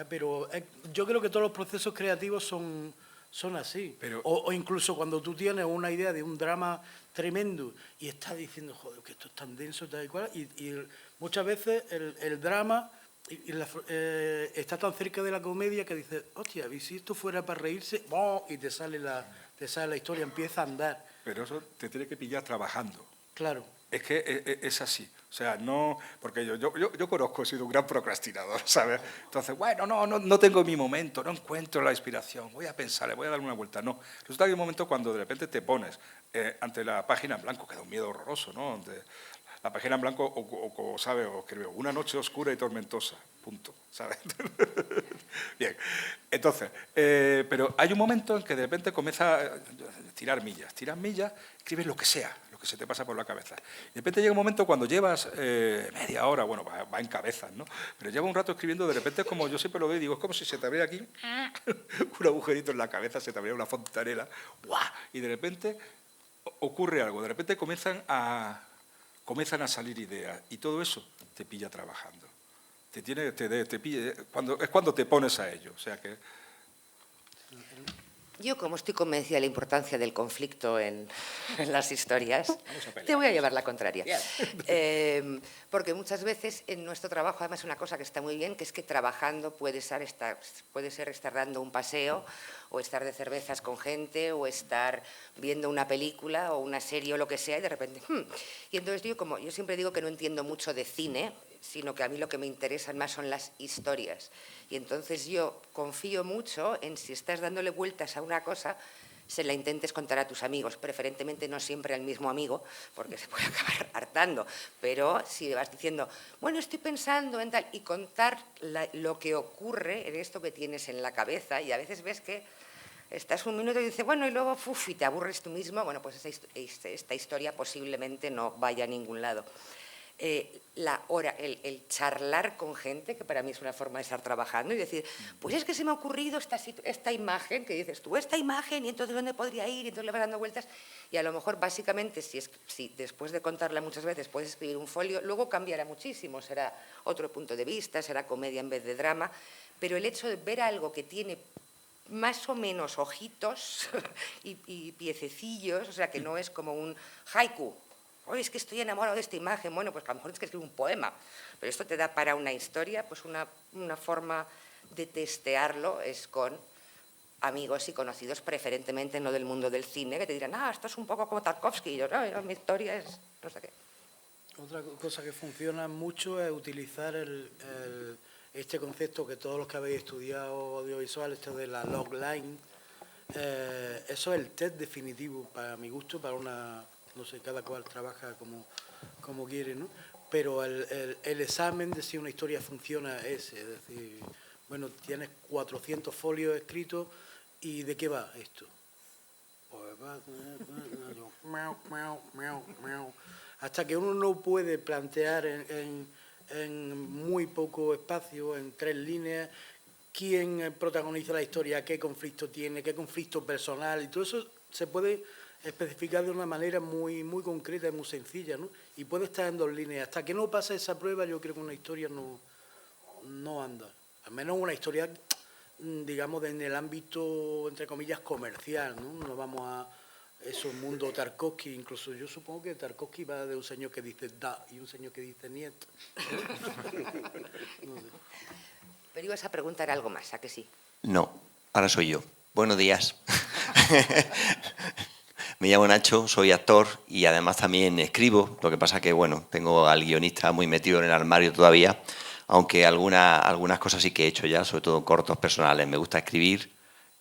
[SPEAKER 2] Pero yo creo que todos los procesos creativos son así. O incluso cuando tú tienes una idea de un drama tremendo y estás diciendo, joder, que esto es tan denso, tal y cual, y muchas veces el drama está tan cerca de la comedia que dices, hostia, ¿y si esto fuera para reírse? ¡Bum! Y te sale la historia, empieza a andar.
[SPEAKER 5] Pero eso te tiene que pillar trabajando.
[SPEAKER 2] Claro.
[SPEAKER 5] Es que es así. O sea, no... Porque yo conozco, he sido un gran procrastinador, ¿sabes? Entonces, bueno, no tengo mi momento, no encuentro la inspiración, voy a pensar, le voy a dar una vuelta. No. Resulta que hay un momento cuando de repente te pones ante la página en blanco, que da un miedo horroroso, ¿no? La página en blanco, ¿sabes? O escribo, una noche oscura y tormentosa, punto, ¿sabes? Bien. Entonces, pero hay un momento en que de repente comienza a tirar millas, escribes lo que sea, lo que se te pasa por la cabeza. Y de repente llega un momento cuando llevas media hora, bueno, va en cabezas, ¿no? Pero lleva un rato escribiendo, de repente, como yo siempre lo veo, digo, es como si se te abriera aquí un agujerito en la cabeza, se te abriera una fontanela, ¡guau! Y de repente ocurre algo, de repente comienzan a salir ideas y todo eso te pilla trabajando. Te pilla, es cuando te pones a ello. O sea que...
[SPEAKER 3] Yo, como estoy convencida de la importancia del conflicto en las historias, te voy a llevar la contraria. Porque muchas veces en nuestro trabajo, además, una cosa que está muy bien, que es que trabajando puede ser estar dando un paseo, o estar de cervezas con gente, o estar viendo una película o una serie o lo que sea, y de repente... Y entonces yo siempre digo que no entiendo mucho de cine, sino que a mí lo que me interesan más son las historias. Y entonces yo confío mucho en, si estás dándole vueltas a una cosa, se la intentes contar a tus amigos, preferentemente no siempre al mismo amigo, porque se puede acabar hartando, pero si vas diciendo, bueno, estoy pensando en tal, y contar lo que ocurre en esto que tienes en la cabeza, y a veces ves que estás un minuto y dices, bueno, y luego, y te aburres tú mismo, bueno, pues esta historia posiblemente no vaya a ningún lado. El charlar con gente, que para mí es una forma de estar trabajando, y decir, pues es que se me ha ocurrido esta imagen, que dices tú, esta imagen, y entonces ¿dónde podría ir? Y entonces le vas dando vueltas, y a lo mejor básicamente, si después de contarla muchas veces puedes escribir un folio, luego cambiará muchísimo, será otro punto de vista, será comedia en vez de drama, pero el hecho de ver algo que tiene más o menos ojitos y piececillos, o sea, que no es como un haiku. Oye, es que estoy enamorado de esta imagen. Bueno, pues a lo mejor es que escribo un poema, pero esto te da para una historia, pues una forma de testearlo es con amigos y conocidos, preferentemente no del mundo del cine, que te dirán, esto es un poco como Tarkovsky, y yo, no, mi historia es no sé qué.
[SPEAKER 2] Otra cosa que funciona mucho es utilizar este concepto que todos los que habéis estudiado audiovisual, esto de la logline, eso es el test definitivo, para mi gusto, para una... No sé, cada cual trabaja como quiere, ¿no? Pero el examen de si una historia funciona es decir, bueno, tienes 400 folios escritos y ¿de qué va esto? Pues va, hasta que uno no puede plantear en muy poco espacio, en 3 líneas, quién protagoniza la historia, qué conflicto tiene, qué conflicto personal, y todo eso se puede especificar de una manera muy, muy concreta y muy sencilla, ¿no? Y puede estar en 2 líneas. Hasta que no pase esa prueba, yo creo que una historia no anda. Al menos una historia, digamos, en el ámbito, entre comillas, comercial, ¿no? No vamos a eso, un mundo Tarkovsky. Incluso yo supongo que Tarkovsky va de un señor que dice da y un señor que dice niet. No sé.
[SPEAKER 3] Pero ibas a preguntar algo más, ¿a que sí?
[SPEAKER 8] No, ahora soy yo. Buenos días. Me llamo Nacho, soy actor y además también escribo. Lo que pasa que, bueno, tengo al guionista muy metido en el armario todavía, aunque algunas cosas sí que he hecho ya, sobre todo cortos personales. Me gusta escribir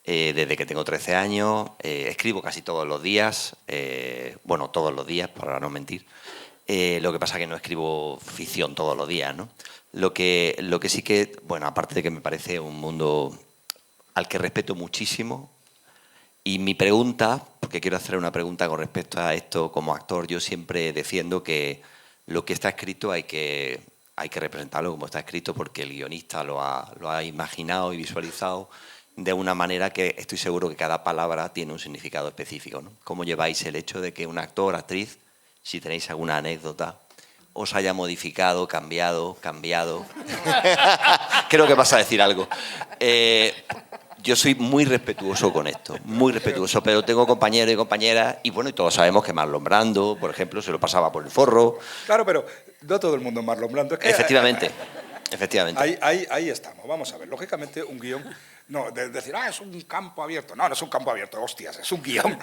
[SPEAKER 8] desde que tengo 13 años. Escribo casi todos los días, bueno, todos los días, para no mentir. Lo que pasa que no escribo ficción todos los días, ¿no? Lo que sí que, bueno, aparte de que me parece un mundo al que respeto muchísimo, y mi pregunta, porque quiero hacer una pregunta con respecto a esto como actor, yo siempre defiendo que lo que está escrito hay que representarlo como está escrito, porque el guionista lo ha imaginado y visualizado de una manera que estoy seguro que cada palabra tiene un significado específico, ¿no? ¿Cómo lleváis el hecho de que un actor, actriz, si tenéis alguna anécdota, os haya modificado, cambiado? Creo que vas a decir algo. Yo soy muy respetuoso con esto, muy respetuoso, pero tengo compañeros y compañeras, y bueno, y todos sabemos que Marlon Brando, por ejemplo, se lo pasaba por el forro.
[SPEAKER 5] Claro, pero no todo el mundo es Marlon Brando. Es que
[SPEAKER 8] efectivamente.
[SPEAKER 5] Ahí estamos. Vamos a ver, lógicamente un guión... No, decir, es un campo abierto. No, no es un campo abierto, hostias, es un guión.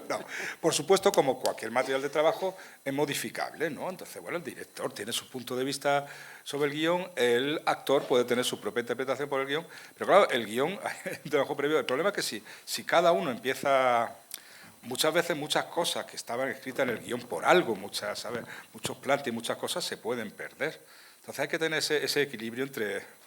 [SPEAKER 5] No, por supuesto, como cualquier material de trabajo, es modificable, ¿no? Entonces, bueno, el director tiene su punto de vista sobre el guión, el actor puede tener su propia interpretación por el guión, pero claro, el guión, el trabajo previo, el problema es que si cada uno empieza... Muchas veces muchas cosas que estaban escritas en el guión por algo, muchos planes y muchas cosas se pueden perder. Entonces hay que tener ese equilibrio entre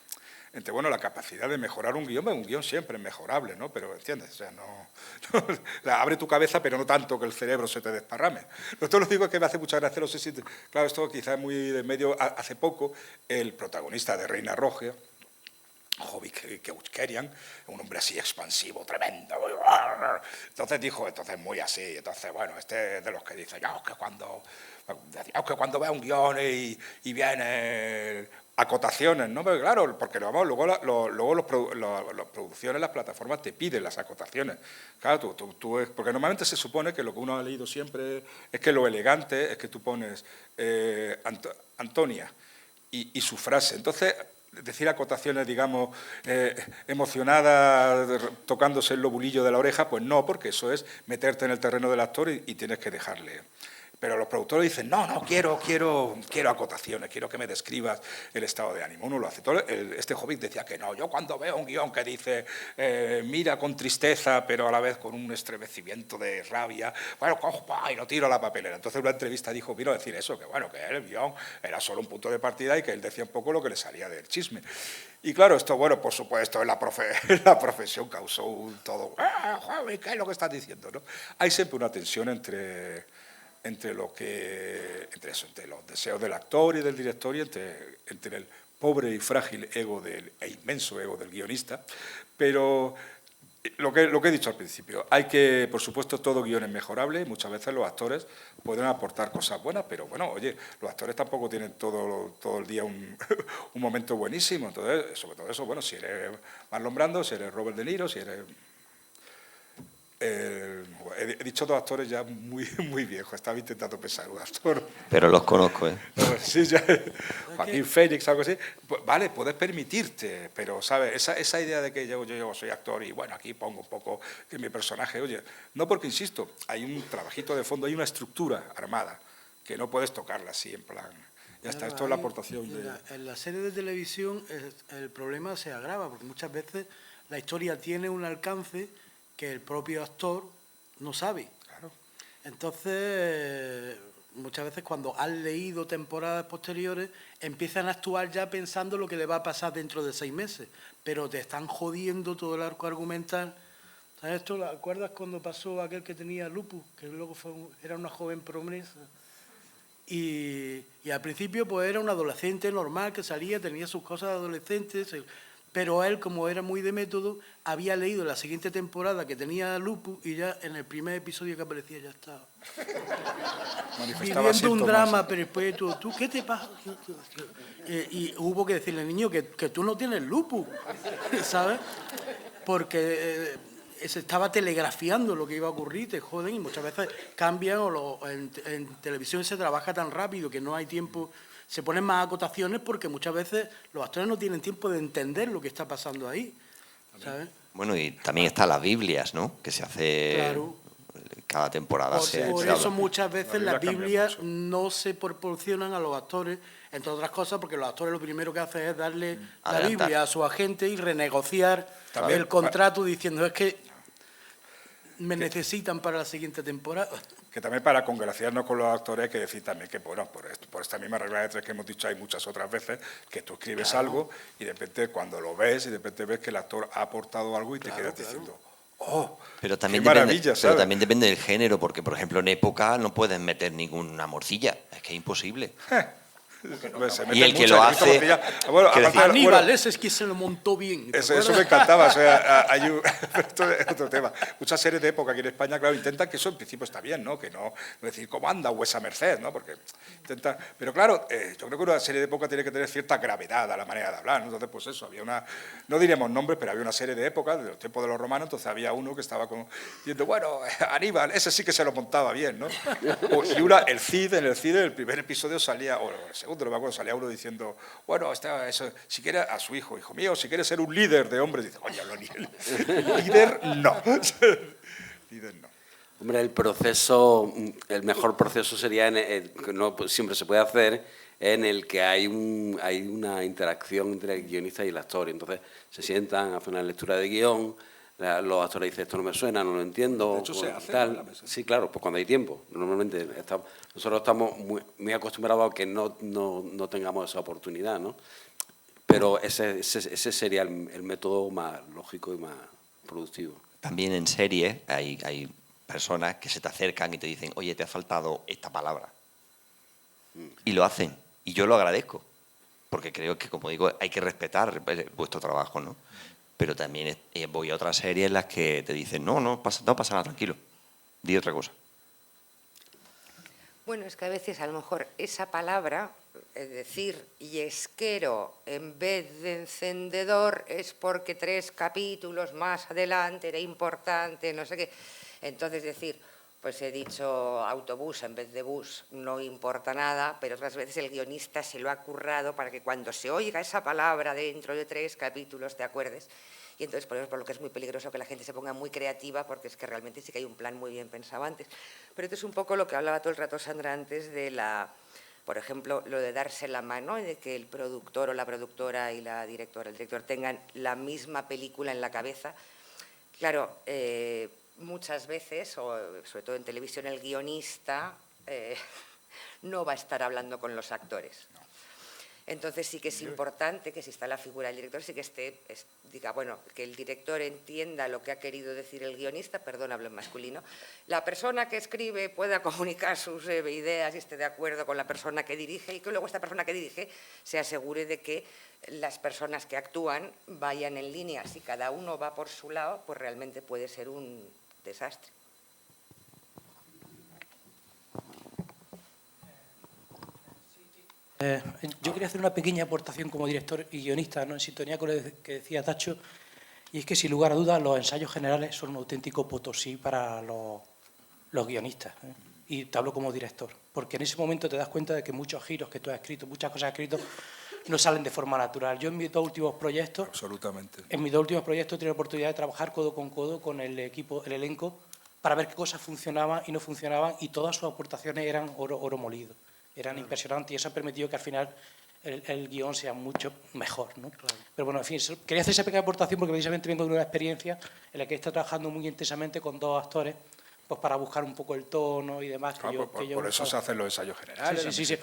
[SPEAKER 5] bueno, la capacidad de mejorar un guión siempre es mejorable, ¿no? Pero, ¿entiendes? O sea, abre tu cabeza, pero no tanto que el cerebro se te desparrame. Esto lo digo que me hace mucha gracia, no sé si... Claro, esto quizás es muy de medio... Hace poco, el protagonista de Reina Roja, Jovic Keuskerian, un hombre así expansivo, tremendo. Entonces dijo, muy así. Entonces, bueno, este es de los que dice, que cuando vea un guión y viene acotaciones, ¿no? Pero claro, porque luego las producciones, las plataformas te piden las acotaciones. Claro, porque normalmente se supone que lo que uno ha leído siempre es que lo elegante es que tú pones Antonia y su frase. Entonces, decir acotaciones, digamos, emocionadas, tocándose el lobulillo de la oreja, pues no, porque eso es meterte en el terreno del actor y tienes que dejarle. Pero los productores dicen, no, quiero acotaciones, quiero que me describas el estado de ánimo. Uno lo hace. Este Jovic decía que no. Yo cuando veo un guión que dice, mira con tristeza, pero a la vez con un estremecimiento de rabia, bueno, cojo y lo tiro a la papelera. Entonces en una entrevista vino a decir eso, que bueno, que el guión era solo un punto de partida y que él decía un poco lo que le salía del chisme. Y claro, esto, bueno, por supuesto, en la profesión causó un todo, Jovic, ¿qué es lo que estás diciendo? ¿No? Hay siempre una tensión entre los deseos del actor y del director y entre el pobre y frágil ego e inmenso ego del guionista, pero lo que he dicho al principio, por supuesto, todo guión es mejorable y muchas veces los actores pueden aportar cosas buenas, pero bueno, oye, los actores tampoco tienen todo el día un momento buenísimo, entonces, sobre todo eso, bueno, si eres Marlon Brando, si eres Robert De Niro, si eres... he dicho dos actores ya muy viejos, estaba intentando pensar un actor.
[SPEAKER 8] Pero los conozco, ¿eh?
[SPEAKER 5] Sí, ya, Joaquín Phoenix, algo así. Pues, vale, puedes permitirte, pero, ¿sabes? Esa idea de que yo soy actor y, bueno, aquí pongo un poco que mi personaje, oye, no porque, insisto, hay un trabajito de fondo, hay una estructura armada que no puedes tocarla así en plan... Ya está, esto es la aportación
[SPEAKER 2] En la serie de televisión el problema se agrava, porque muchas veces la historia tiene un alcance que el propio actor no sabe.
[SPEAKER 5] Claro.
[SPEAKER 2] Entonces, muchas veces cuando han leído temporadas posteriores, empiezan a actuar ya pensando lo que le va a pasar dentro de 6 meses, pero te están jodiendo todo el arco argumental. ¿Sabes esto? ¿Acuerdas cuando pasó aquel que tenía lupus, que luego era una joven promesa? Y al principio pues era un adolescente normal que salía, tenía sus cosas de adolescentes, pero él, como era muy de método, había leído la siguiente temporada que tenía lupus y ya en el primer episodio que aparecía ya estaba viviendo un drama perpetuo. ¿Tú qué te pasa? Y hubo que decirle, niño, que tú no tienes lupus, ¿sabes? Porque se estaba telegrafiando lo que iba a ocurrir, te joden, y muchas veces cambian, en televisión se trabaja tan rápido que no hay tiempo. Se ponen más acotaciones porque muchas veces los actores no tienen tiempo de entender lo que está pasando ahí, ¿sabes?
[SPEAKER 8] Bueno, y también están las Biblias, ¿no? Que se hace... Claro. Cada temporada.
[SPEAKER 2] Por eso muchas veces las Biblias no se proporcionan a los actores, entre otras cosas, porque los actores lo primero que hacen es darle la Biblia a su agente y renegociar el contrato diciendo, es que me necesitan para la siguiente temporada.
[SPEAKER 5] Que también para congraciarnos con los actores hay que decir también que, bueno, por esta misma regla de tres que hemos dicho, hay muchas otras veces que tú escribes algo y de repente cuando lo ves y de repente ves que el actor ha aportado algo y te quedas diciendo, ¡oh,
[SPEAKER 8] pero también
[SPEAKER 5] qué maravilla!
[SPEAKER 8] Pero también depende del género, porque, por ejemplo, en época no puedes meter ninguna morcilla, es que es imposible. Y el que lo hace...
[SPEAKER 2] Bueno, Aníbal, ese es que se lo montó bien.
[SPEAKER 5] Eso me encantaba. O sea, esto es otro tema. Muchas series de época aquí en España, claro, intentan que eso en principio está bien, ¿no? Que no decir, ¿cómo anda Huesa Merced? ¿No? Porque intenta... Pero claro, yo creo que una serie de época tiene que tener cierta gravedad a la manera de hablar, ¿no? Entonces, pues eso, había una... No diremos nombres, pero había una serie de época, de los tiempos de los romanos, entonces había uno que estaba diciendo, bueno, Aníbal, ese sí que se lo montaba bien, ¿no? Y el Cid, en el primer episodio salía, o el segundo, no me acuerdo, salía uno diciendo, bueno, si quiere a su hijo mío, si quiere ser un líder de hombres, dice, oye, líder no. Líder no.
[SPEAKER 4] Hombre, el mejor proceso sería, que no siempre se puede hacer, en el que hay una interacción entre el guionista y el actor. Entonces se sientan, hacen una lectura de guión, los actores dicen, esto no me suena, no lo entiendo.
[SPEAKER 5] De hecho, se hace
[SPEAKER 4] tal. Sí, claro, pues cuando hay tiempo. Normalmente nosotros estamos muy acostumbrados a que no tengamos esa oportunidad, ¿no? Pero ese sería el método más lógico y más productivo.
[SPEAKER 8] También en serie hay personas que se te acercan y te dicen, oye, te ha faltado esta palabra. Y lo hacen. Y yo lo agradezco. porque creo que, como digo, hay que respetar vuestro trabajo, ¿no? Pero también voy a otras series en las que te dicen, no pasa nada, tranquilo, di otra cosa.
[SPEAKER 3] Bueno, es que a veces a lo mejor esa palabra, es decir, yesquero en vez de encendedor, es porque 3 capítulos más adelante era importante, no sé qué. Entonces decir, pues he dicho autobús en vez de bus, no importa nada, pero otras veces el guionista se lo ha currado para que cuando se oiga esa palabra dentro de 3 capítulos te acuerdes. Y entonces, por lo que es muy peligroso que la gente se ponga muy creativa, porque es que realmente sí que hay un plan muy bien pensado antes. Pero esto es un poco lo que hablaba todo el rato Sandra antes de por ejemplo, lo de darse la mano y de que el productor o la productora y la directora, el director tengan la misma película en la cabeza. Claro, muchas veces, o sobre todo en televisión, el guionista no va a estar hablando con los actores. Entonces sí que es importante que si está la figura del director, sí que diga, bueno, que el director entienda lo que ha querido decir el guionista, perdón, hablo en masculino, la persona que escribe pueda comunicar sus ideas y esté de acuerdo con la persona que dirige, y que luego esta persona que dirige se asegure de que las personas que actúan vayan en línea. Si cada uno va por su lado, pues realmente puede ser un desastre.
[SPEAKER 9] Yo quería hacer una pequeña aportación como director y guionista, ¿no?, en sintonía con lo que decía Tacho, y es que sin lugar a dudas los ensayos generales son un auténtico potosí para los guionistas, ¿eh? Y te hablo como director, porque en ese momento te das cuenta de que muchos giros que tú has escrito, muchas cosas que has escrito, no salen de forma natural. Yo en mis 2 últimos proyectos,
[SPEAKER 5] Absolutamente.
[SPEAKER 9] En mis 2 últimos proyectos he tenido la oportunidad de trabajar codo con el equipo, el elenco, para ver qué cosas funcionaban y no funcionaban, y todas sus aportaciones eran oro molido. Eran impresionantes, y eso ha permitido que al final el guión sea mucho mejor, ¿no? Claro. Pero bueno, en fin, quería hacer esa pequeña aportación porque precisamente vengo de una experiencia en la que he estado trabajando muy intensamente con 2 actores, pues para buscar un poco el tono y demás.
[SPEAKER 5] Por eso se hacen los ensayos generales.
[SPEAKER 9] Sí.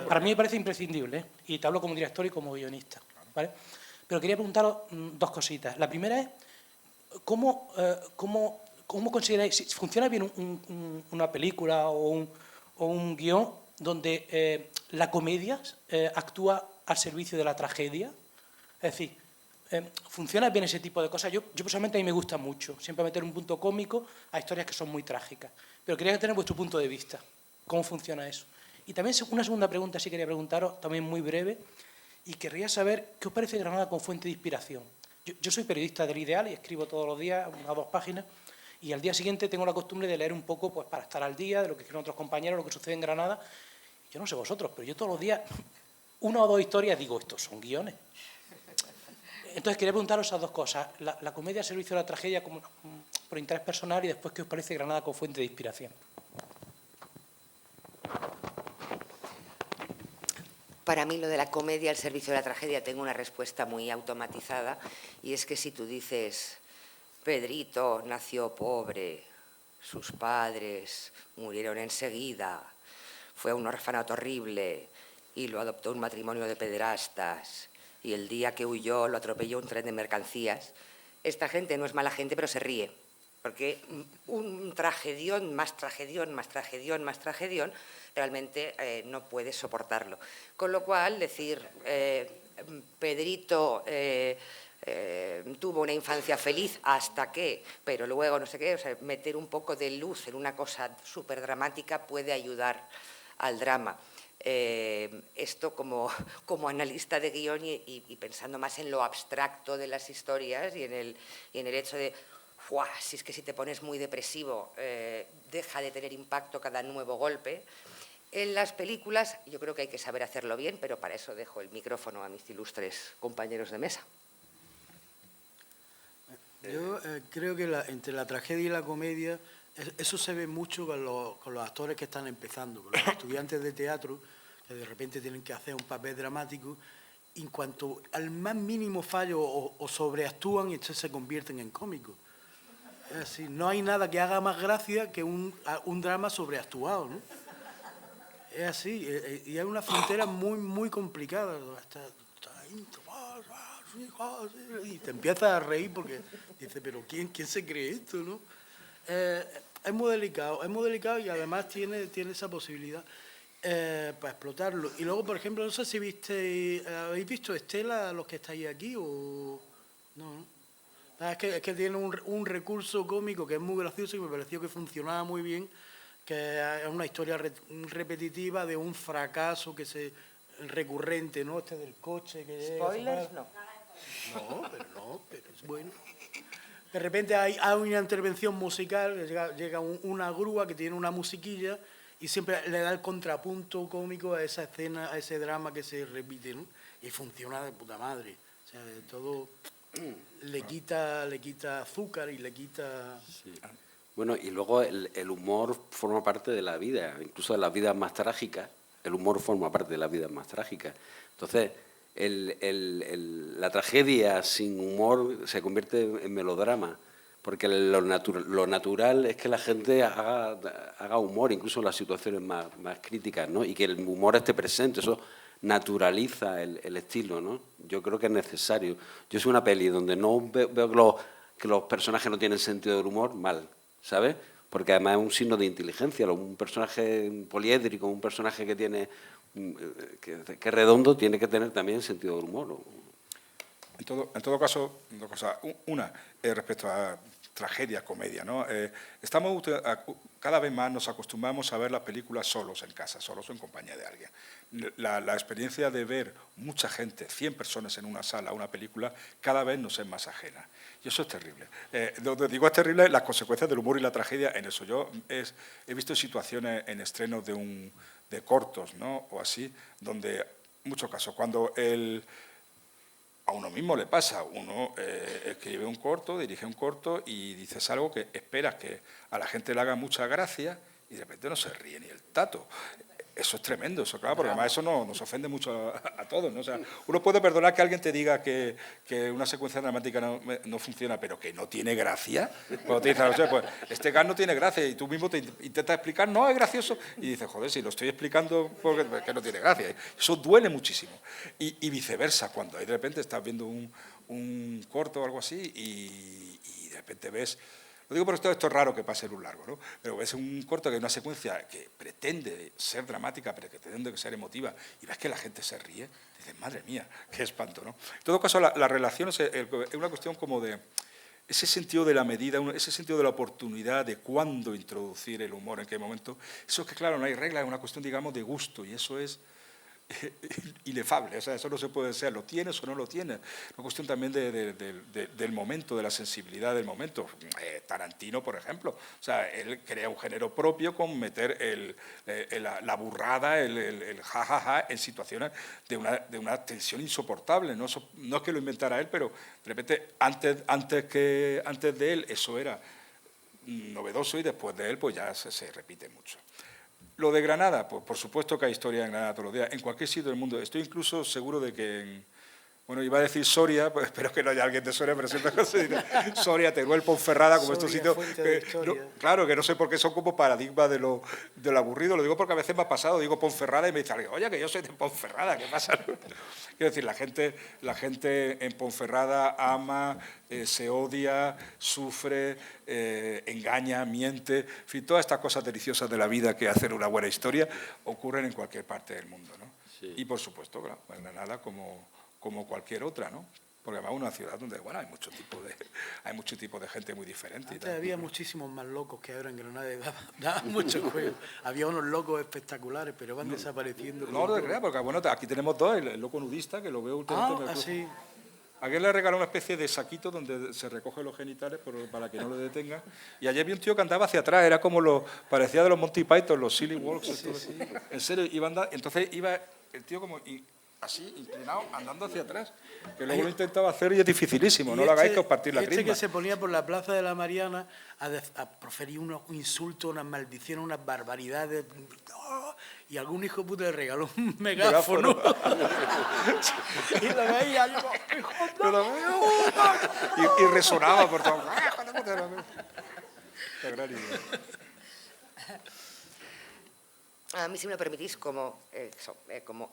[SPEAKER 9] Para mí me parece imprescindible, ¿eh? Y te hablo como director y como guionista, ¿vale? Pero quería preguntaros 2 cositas. La primera es, ¿cómo consideráis, si funciona bien una película o un guión donde la comedia actúa al servicio de la tragedia? Es decir, ¿funciona bien ese tipo de cosas? Yo personalmente a mí me gusta mucho, siempre meter un punto cómico a historias que son muy trágicas. Pero quería tener vuestro punto de vista. ¿Cómo funciona eso? Y también una segunda pregunta, sí quería preguntaros, también muy breve, y querría saber qué os parece Granada como fuente de inspiración. Yo soy periodista del Ideal y escribo todos los días 1 o 2 páginas, y al día siguiente tengo la costumbre de leer un poco, pues, para estar al día de lo que escriben otros compañeros, lo que sucede en Granada. Yo no sé vosotros, pero yo todos los días 1 o 2 historias digo, estos son guiones. Entonces quería preguntaros esas 2 cosas, la comedia al servicio de la tragedia como, por interés personal, y después qué os parece Granada como fuente de inspiración.
[SPEAKER 3] Para mí lo de la comedia al servicio de la tragedia tengo una respuesta muy automatizada, y es que si tú dices, Pedrito nació pobre, sus padres murieron enseguida, fue a un orfanato horrible y lo adoptó un matrimonio de pederastas, y el día que huyó lo atropelló un tren de mercancías, esta gente no es mala gente, pero se ríe, porque un tragedión, más tragedión, más tragedión, más tragedión, realmente no puedes soportarlo. Con lo cual, decir, Pedrito tuvo una infancia feliz hasta que, pero luego no sé qué, o sea, meter un poco de luz en una cosa súper dramática puede ayudar al drama. Esto como analista de guión y pensando más en lo abstracto de las historias y en el hecho de, si es que si te pones muy depresivo, deja de tener impacto cada nuevo golpe. En las películas yo creo que hay que saber hacerlo bien, pero para eso dejo el micrófono a mis ilustres compañeros de mesa.
[SPEAKER 2] Yo creo que entre la tragedia y la comedia, eso se ve mucho con los actores que están empezando, con los estudiantes de teatro, que de repente tienen que hacer un papel dramático, y en cuanto al más mínimo fallo o sobreactúan, y entonces se convierten en cómicos. Es decir, no hay nada que haga más gracia que un drama sobreactuado, ¿no? Es así, y es una frontera muy, muy complicada. Y te empiezas a reír porque dices, pero ¿quién se cree esto, no? Es muy delicado y además tiene esa posibilidad. para explotarlo. Y luego, por ejemplo, no sé si ¿habéis visto Estela, los que estáis aquí? O no, ¿no? Es que tiene un recurso cómico que es muy gracioso y me pareció que funcionaba muy bien, que es una historia repetitiva de un fracaso recurrente, ¿no? Del coche que llega.
[SPEAKER 3] Spoilers, no.
[SPEAKER 2] No, pero es bueno. De repente hay una intervención musical, llega una grúa que tiene una musiquilla y siempre le da el contrapunto cómico a esa escena, a ese drama que se repite, ¿no? Y funciona de puta madre. O sea, de todo le quita azúcar y le quita...
[SPEAKER 4] Sí. Bueno, y luego el humor forma parte de la vida, incluso de las vidas más trágicas. El humor forma parte de las vidas más trágicas. Entonces, la tragedia sin humor se convierte en melodrama, porque lo natural es que la gente haga humor, incluso en las situaciones más críticas, ¿no? Y que el humor esté presente, eso naturaliza el estilo, ¿no? Yo creo que es necesario. Yo soy una peli donde no veo que los personajes no tienen sentido del humor, mal, ¿sabes? Porque además es un signo de inteligencia. Un personaje poliédrico, un personaje que tiene que es redondo, tiene que tener también sentido del humor.
[SPEAKER 5] En todo caso, dos cosas. Una, respecto a tragedia, comedia, ¿no? Cada vez más nos acostumbramos a ver las películas solos en casa, solos o en compañía de alguien. La experiencia de ver mucha gente, 100 personas en una sala, una película, cada vez nos es más ajena. Y eso es terrible. Digo, es terrible las consecuencias del humor y la tragedia en eso. Yo he visto situaciones en estrenos de cortos, ¿no? O así, donde, en muchos casos, cuando a uno mismo le pasa, uno escribe un corto, dirige un corto y dices algo que esperas que a la gente le haga mucha gracia y de repente no se ríe ni el tato. Eso es tremendo, eso, claro, porque además eso nos ofende mucho a todos, ¿no? O sea, uno puede perdonar que alguien te diga que una secuencia dramática no funciona, pero que no tiene gracia. Cuando te dicen, o sea, pues este gas no tiene gracia y tú mismo te intentas explicar, no, es gracioso, y dices, joder, si lo estoy explicando porque no tiene gracia. Eso duele muchísimo. Y viceversa, cuando de repente estás viendo un corto o algo así y de repente ves... Lo digo porque esto es raro que pase en un largo, ¿no? Pero ves un corto que hay una secuencia que pretende ser dramática, pero que pretende ser emotiva, y ves que la gente se ríe, y dices, madre mía, qué espanto, ¿no? En todo caso, la relación es una cuestión como de ese sentido de la medida, ese sentido de la oportunidad, de cuándo introducir el humor, en qué momento. Eso es que, claro, no hay regla, es una cuestión, digamos, de gusto, y eso es inefable, o sea, eso no se puede ser, lo tienes o no lo tienes. Una cuestión también del momento, de la sensibilidad del momento. Tarantino, por ejemplo, o sea, él crea un género propio con meter la burrada, el jajaja en situaciones de una tensión insoportable. No es que lo inventara él, pero de repente antes de él eso era novedoso y después de él pues ya se repite mucho. Lo de Granada, pues por supuesto que hay historia en Granada todos los días, en cualquier sitio del mundo. Estoy incluso seguro de que bueno, iba a decir Soria, pues espero que no haya alguien de Soria, pero siempre se dice Soria, Teruel, Ponferrada, como estos sitios. Claro, que no sé por qué son como paradigmas de lo aburrido. Lo digo porque a veces me ha pasado, digo Ponferrada y me dice alguien, oye, que yo soy de Ponferrada, ¿qué pasa? Quiero decir, la gente en Ponferrada ama, se odia, sufre, engaña, miente. En fin, todas estas cosas deliciosas de la vida que hacen una buena historia ocurren en cualquier parte del mundo, ¿no? Sí. Y por supuesto, claro, en Granada como cualquier otra, ¿no? Porque además es una ciudad donde, bueno, hay mucho tipo de gente muy diferente.
[SPEAKER 2] Antes había muchísimos más locos que ahora en Granada, daban mucho juego. Había unos locos espectaculares, pero van desapareciendo.
[SPEAKER 5] No lo creas, porque bueno, aquí tenemos dos, el loco nudista, que lo veo últimamente.
[SPEAKER 2] Sí.
[SPEAKER 5] A alguien le regaló una especie de saquito donde se recogen los genitales para que no lo detenga. Y ayer vi un tío que andaba hacia atrás, era como parecía de los Monty Python, los Silly Walks. Sí. En serio, entonces iba el tío como así, inclinado, andando hacia atrás. Que luego lo intentaba hacer y es dificilísimo, no lo hagáis que os partís la crisma.
[SPEAKER 2] Que se ponía por la Plaza de la Mariana a proferir unos insultos, unas maldiciones, unas barbaridades. Y algún hijo puto le regaló un megáfono. Y lo veía,
[SPEAKER 5] y resonaba por todo.
[SPEAKER 3] A mí, si me lo permitís, como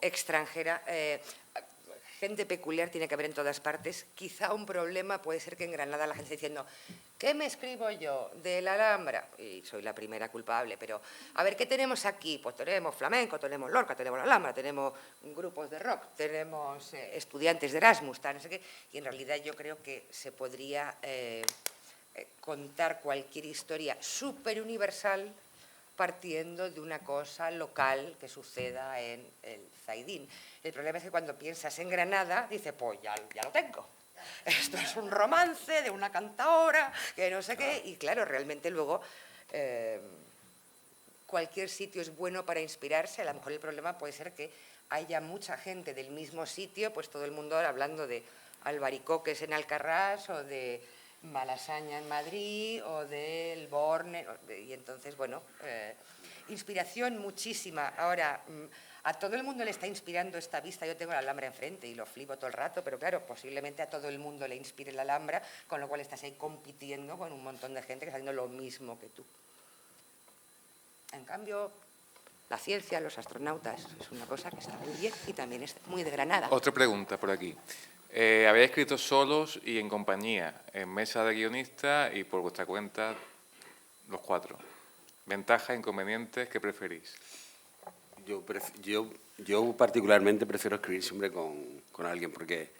[SPEAKER 3] extranjera, gente peculiar tiene que haber en todas partes. Quizá un problema puede ser que en Granada la gente esté diciendo ¿Qué me escribo yo de la Alhambra? Y soy la primera culpable, pero a ver, ¿qué tenemos aquí? Pues tenemos flamenco, tenemos Lorca, tenemos la Alhambra, tenemos grupos de rock, tenemos estudiantes de Erasmus, tal, no sé qué. Y en realidad yo creo que se podría contar cualquier historia súper universal partiendo de una cosa local que suceda en el Zaidín. El problema es que cuando piensas en Granada, dices, pues ya lo tengo. Esto es un romance de una cantaora, que no sé qué, y claro, realmente luego cualquier sitio es bueno para inspirarse. A lo mejor el problema puede ser que haya mucha gente del mismo sitio, pues todo el mundo ahora hablando de albaricoques en Alcarrás o de Malasaña en Madrid o del Borne, y entonces, bueno, inspiración muchísima. Ahora, a todo el mundo le está inspirando esta vista. Yo tengo la Alhambra enfrente y lo flipo todo el rato, pero claro, posiblemente a todo el mundo le inspire la Alhambra, con lo cual estás ahí compitiendo con un montón de gente que está haciendo lo mismo que tú. En cambio, la ciencia, los astronautas, es una cosa que está muy bien y también es muy de Granada.
[SPEAKER 1] Otra pregunta por aquí. Habéis escrito solos y en compañía, en mesa de guionistas y por vuestra cuenta, los 4. ¿Ventajas, inconvenientes? ¿Qué preferís?
[SPEAKER 4] Yo particularmente prefiero escribir siempre con alguien, porque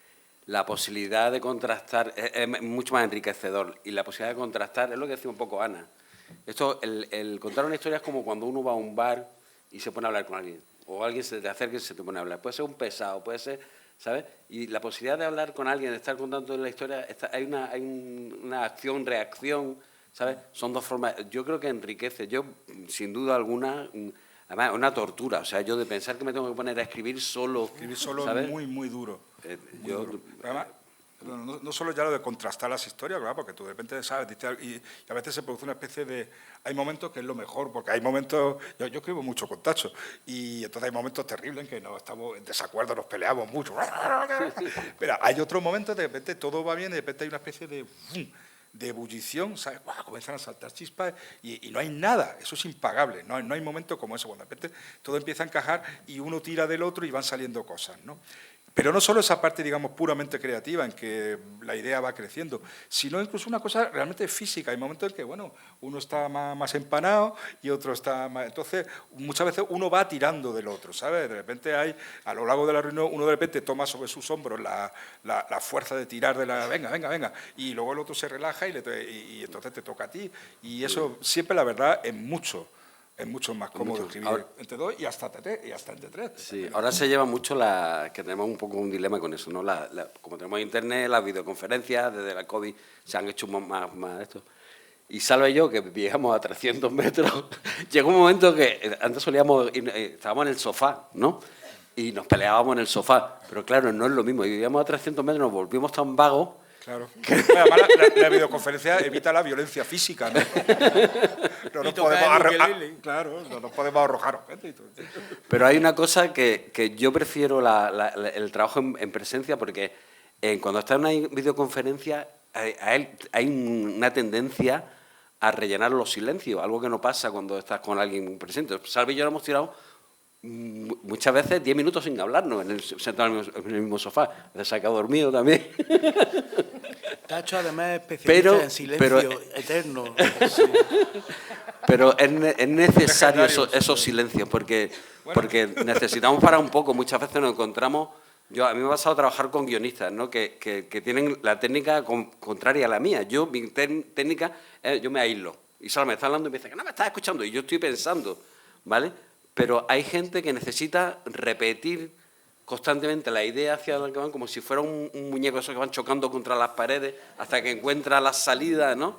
[SPEAKER 4] la posibilidad de contrastar es mucho más enriquecedor, y la posibilidad de contrastar es lo que decía un poco Ana. Esto, el contar una historia es como cuando uno va a un bar y se pone a hablar con alguien, o alguien se te acerca y se te pone a hablar. Puede ser un pesado, puede ser, ¿sabes? Y la posibilidad de hablar con alguien, de estar contando la historia, hay una acción-reacción, ¿sabes? Son dos formas. Yo creo que enriquece. Yo, sin duda alguna, además, es una tortura. O sea, yo de pensar que me tengo que poner a escribir solo.
[SPEAKER 5] Escribir solo,
[SPEAKER 4] ¿sabes?
[SPEAKER 5] es muy duro. Muy
[SPEAKER 4] Yo,
[SPEAKER 5] duro. Además, no solo ya lo de contrastar las historias, ¿verdad? Porque tú de repente sabes, y a veces se produce una especie de... Hay momentos que es lo mejor, porque hay momentos... Yo escribo mucho con Tacho, y entonces hay momentos terribles en que no estamos en desacuerdo, nos peleamos mucho. Pero hay otros momentos, de repente todo va bien, de repente hay una especie de ebullición, ¿sabes? ¡Wow! Comienzan a saltar chispas y no hay nada, eso es impagable, no hay momento como eso, cuando de repente todo empieza a encajar y uno tira del otro y van saliendo cosas, ¿no? Pero no solo esa parte, digamos, puramente creativa, en que la idea va creciendo, sino incluso una cosa realmente física. Hay momentos en que, bueno, uno está más empanado y otro está más... Entonces, muchas veces uno va tirando del otro, ¿sabes? De repente hay, a lo largo de la reunión, uno de repente toma sobre sus hombros la fuerza de tirar de la... Venga, y luego el otro se relaja y entonces te toca a ti. Y eso siempre, la verdad, es mucho más cómodo escribir
[SPEAKER 4] ahora,
[SPEAKER 5] entre 2 y hasta entre 3.
[SPEAKER 4] Sí, ahora se lleva mucho que tenemos un poco un dilema con eso, ¿no? Como tenemos internet, las videoconferencias, desde la COVID se han hecho más esto. Y Salva y yo, que vivíamos a 300 metros, llegó un momento que antes estábamos en el sofá, ¿no? Y nos peleábamos en el sofá. Pero claro, no es lo mismo. Y vivíamos a 300 metros, nos volvimos tan vagos.
[SPEAKER 5] Claro. Además, la videoconferencia evita la violencia física, ¿no? No nos podemos arrojar objetos.
[SPEAKER 4] Pero hay una cosa que yo prefiero el trabajo en presencia, porque cuando está en una videoconferencia hay una tendencia a rellenar los silencios, algo que no pasa cuando estás con alguien presente. Salva y yo lo hemos tirado muchas veces 10 minutos sin hablarnos, sentados en el mismo sofá. Se ha quedado dormido también.
[SPEAKER 2] Tacho, además, es especialista en silencio eterno. Sí.
[SPEAKER 4] Pero es necesario esos silencios, porque necesitamos parar un poco. Muchas veces nos encontramos... A mí me ha pasado trabajar con guionistas, ¿no? que tienen la técnica contraria a la mía. Mi técnica es, yo me aíslo. Y Sara me está hablando y me dice que no me estás escuchando. Y yo estoy pensando, ¿vale? Pero hay gente que necesita repetir constantemente la idea hacia la que van, como si fuera un muñeco esos que van chocando contra las paredes hasta que encuentra la salida, ¿no?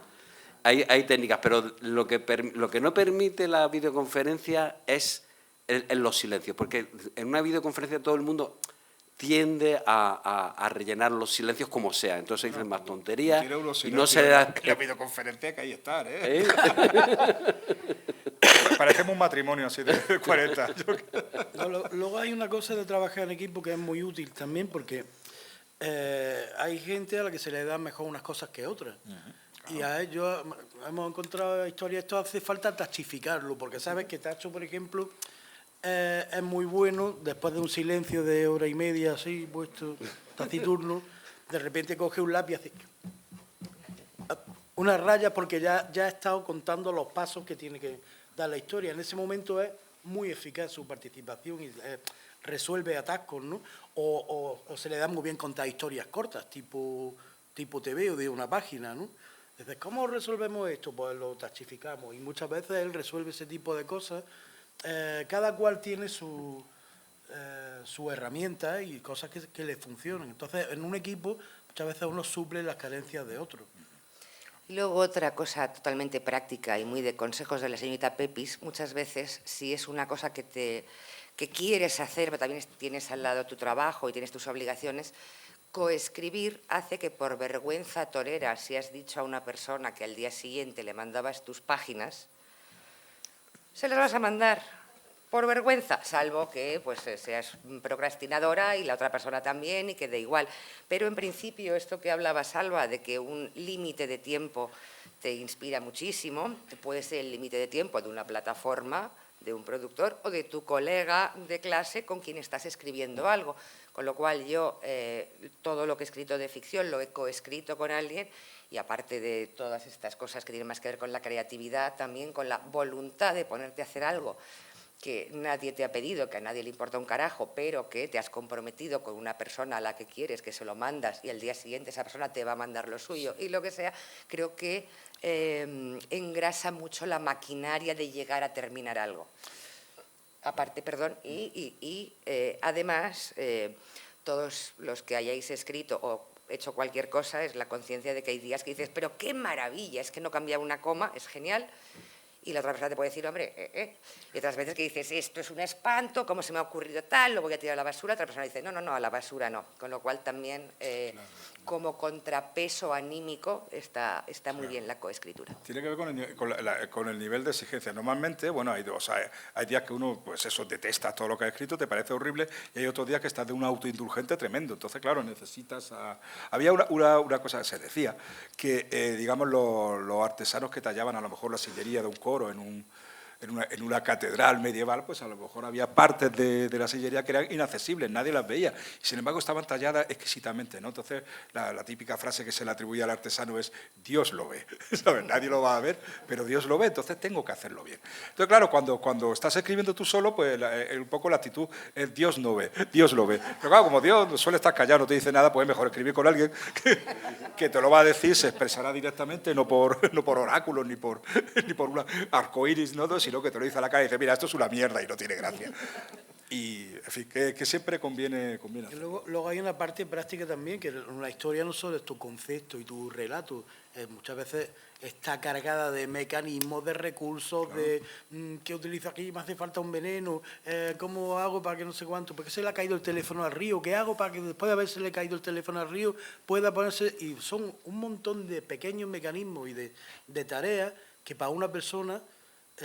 [SPEAKER 4] Hay técnicas, pero lo que no permite la videoconferencia es en los silencios, porque en una videoconferencia todo el mundo tiende a rellenar los silencios como sea, entonces dicen más tonterías y no se da...
[SPEAKER 5] La videoconferencia que hay estar, ¿eh? Parecemos un matrimonio así de 40.
[SPEAKER 2] Luego hay una cosa de trabajar en equipo que es muy útil también, porque hay gente a la que se le dan mejor unas cosas que otras. Y a ellos hemos encontrado historias, esto hace falta tachificarlo, porque sabes que Tacho, por ejemplo, es muy bueno, después de un silencio de hora y media así, puesto taciturno, de repente coge un lápiz y hace... una raya porque ya he estado contando los pasos que tiene que dar la historia. En ese momento es muy eficaz su participación y resuelve atascos, ¿no? O se le da muy bien contar historias cortas, tipo TV o de una página, ¿no? Entonces, ¿cómo resolvemos esto? Pues lo tachificamos y muchas veces él resuelve ese tipo de cosas. Cada cual tiene su herramienta y cosas que le funcionan. Entonces, en un equipo muchas veces uno suple las carencias de otro.
[SPEAKER 3] Y luego otra cosa totalmente práctica y muy de consejos de la señorita Pepis, muchas veces si es una cosa que quieres hacer, pero también tienes al lado tu trabajo y tienes tus obligaciones, coescribir hace que por vergüenza torera, si has dicho a una persona que al día siguiente le mandabas tus páginas, se las vas a mandar por vergüenza, salvo que pues, seas procrastinadora y la otra persona también y que dé igual. Pero en principio esto que hablaba Salva de que un límite de tiempo te inspira muchísimo, puede ser el límite de tiempo de una plataforma, de un productor o de tu colega de clase con quien estás escribiendo algo. Con lo cual yo todo lo que he escrito de ficción lo he coescrito con alguien y aparte de todas estas cosas que tienen más que ver con la creatividad, también con la voluntad de ponerte a hacer algo que nadie te ha pedido, que a nadie le importa un carajo, pero que te has comprometido con una persona a la que quieres, que se lo mandas y al día siguiente esa persona te va a mandar lo suyo y lo que sea, creo que engrasa mucho la maquinaria de llegar a terminar algo. Aparte, perdón, y además, todos los que hayáis escrito o hecho cualquier cosa es la conciencia de que hay días que dices, pero qué maravilla, es que no cambiaba una coma, es genial. Y la otra persona te puede decir, hombre, Y otras veces que dices, esto es un espanto, ¿cómo se me ha ocurrido tal? Lo voy a tirar a la basura. Otra persona dice, no, a la basura no. Con lo cual también, como contrapeso anímico, está muy bien la coescritura.
[SPEAKER 5] Tiene que ver con el nivel de exigencia. Normalmente, bueno, hay días que uno, pues eso, detesta todo lo que ha escrito, te parece horrible, y hay otros días que estás de un autoindulgente tremendo. Entonces, claro, necesitas... Había una cosa que se decía, que, digamos, los artesanos que tallaban a lo mejor la sillería de un coro en una catedral medieval, pues a lo mejor había partes de la sillería que eran inaccesibles, nadie las veía, y sin embargo estaban talladas exquisitamente, ¿no? Entonces, la típica frase que se le atribuye al artesano es, Dios lo ve, ¿sabes? Nadie lo va a ver, pero Dios lo ve, entonces tengo que hacerlo bien. Entonces, claro, cuando estás escribiendo tú solo, pues un poco la actitud es, Dios no ve, Dios lo ve. Pero claro, como Dios suele estar callado, no te dice nada, pues es mejor escribir con alguien que te lo va a decir, se expresará directamente, no por oráculos, ni por un arcoíris, ¿no? Sino que te lo dice a la cara y dice, mira, esto es una mierda y no tiene gracia. Y, en fin, que siempre conviene hacer.
[SPEAKER 2] Luego hay una parte práctica también, que la historia no solo es tu concepto y tu relato, muchas veces está cargada de mecanismos, de recursos, claro. De ¿qué utilizo aquí? Me hace falta un veneno, ¿cómo hago para que no sé cuánto? ¿Por qué se le ha caído el teléfono al río? ¿Qué hago para que después de haberse le caído el teléfono al río pueda ponerse? Y son un montón de pequeños mecanismos y de tareas que para una persona...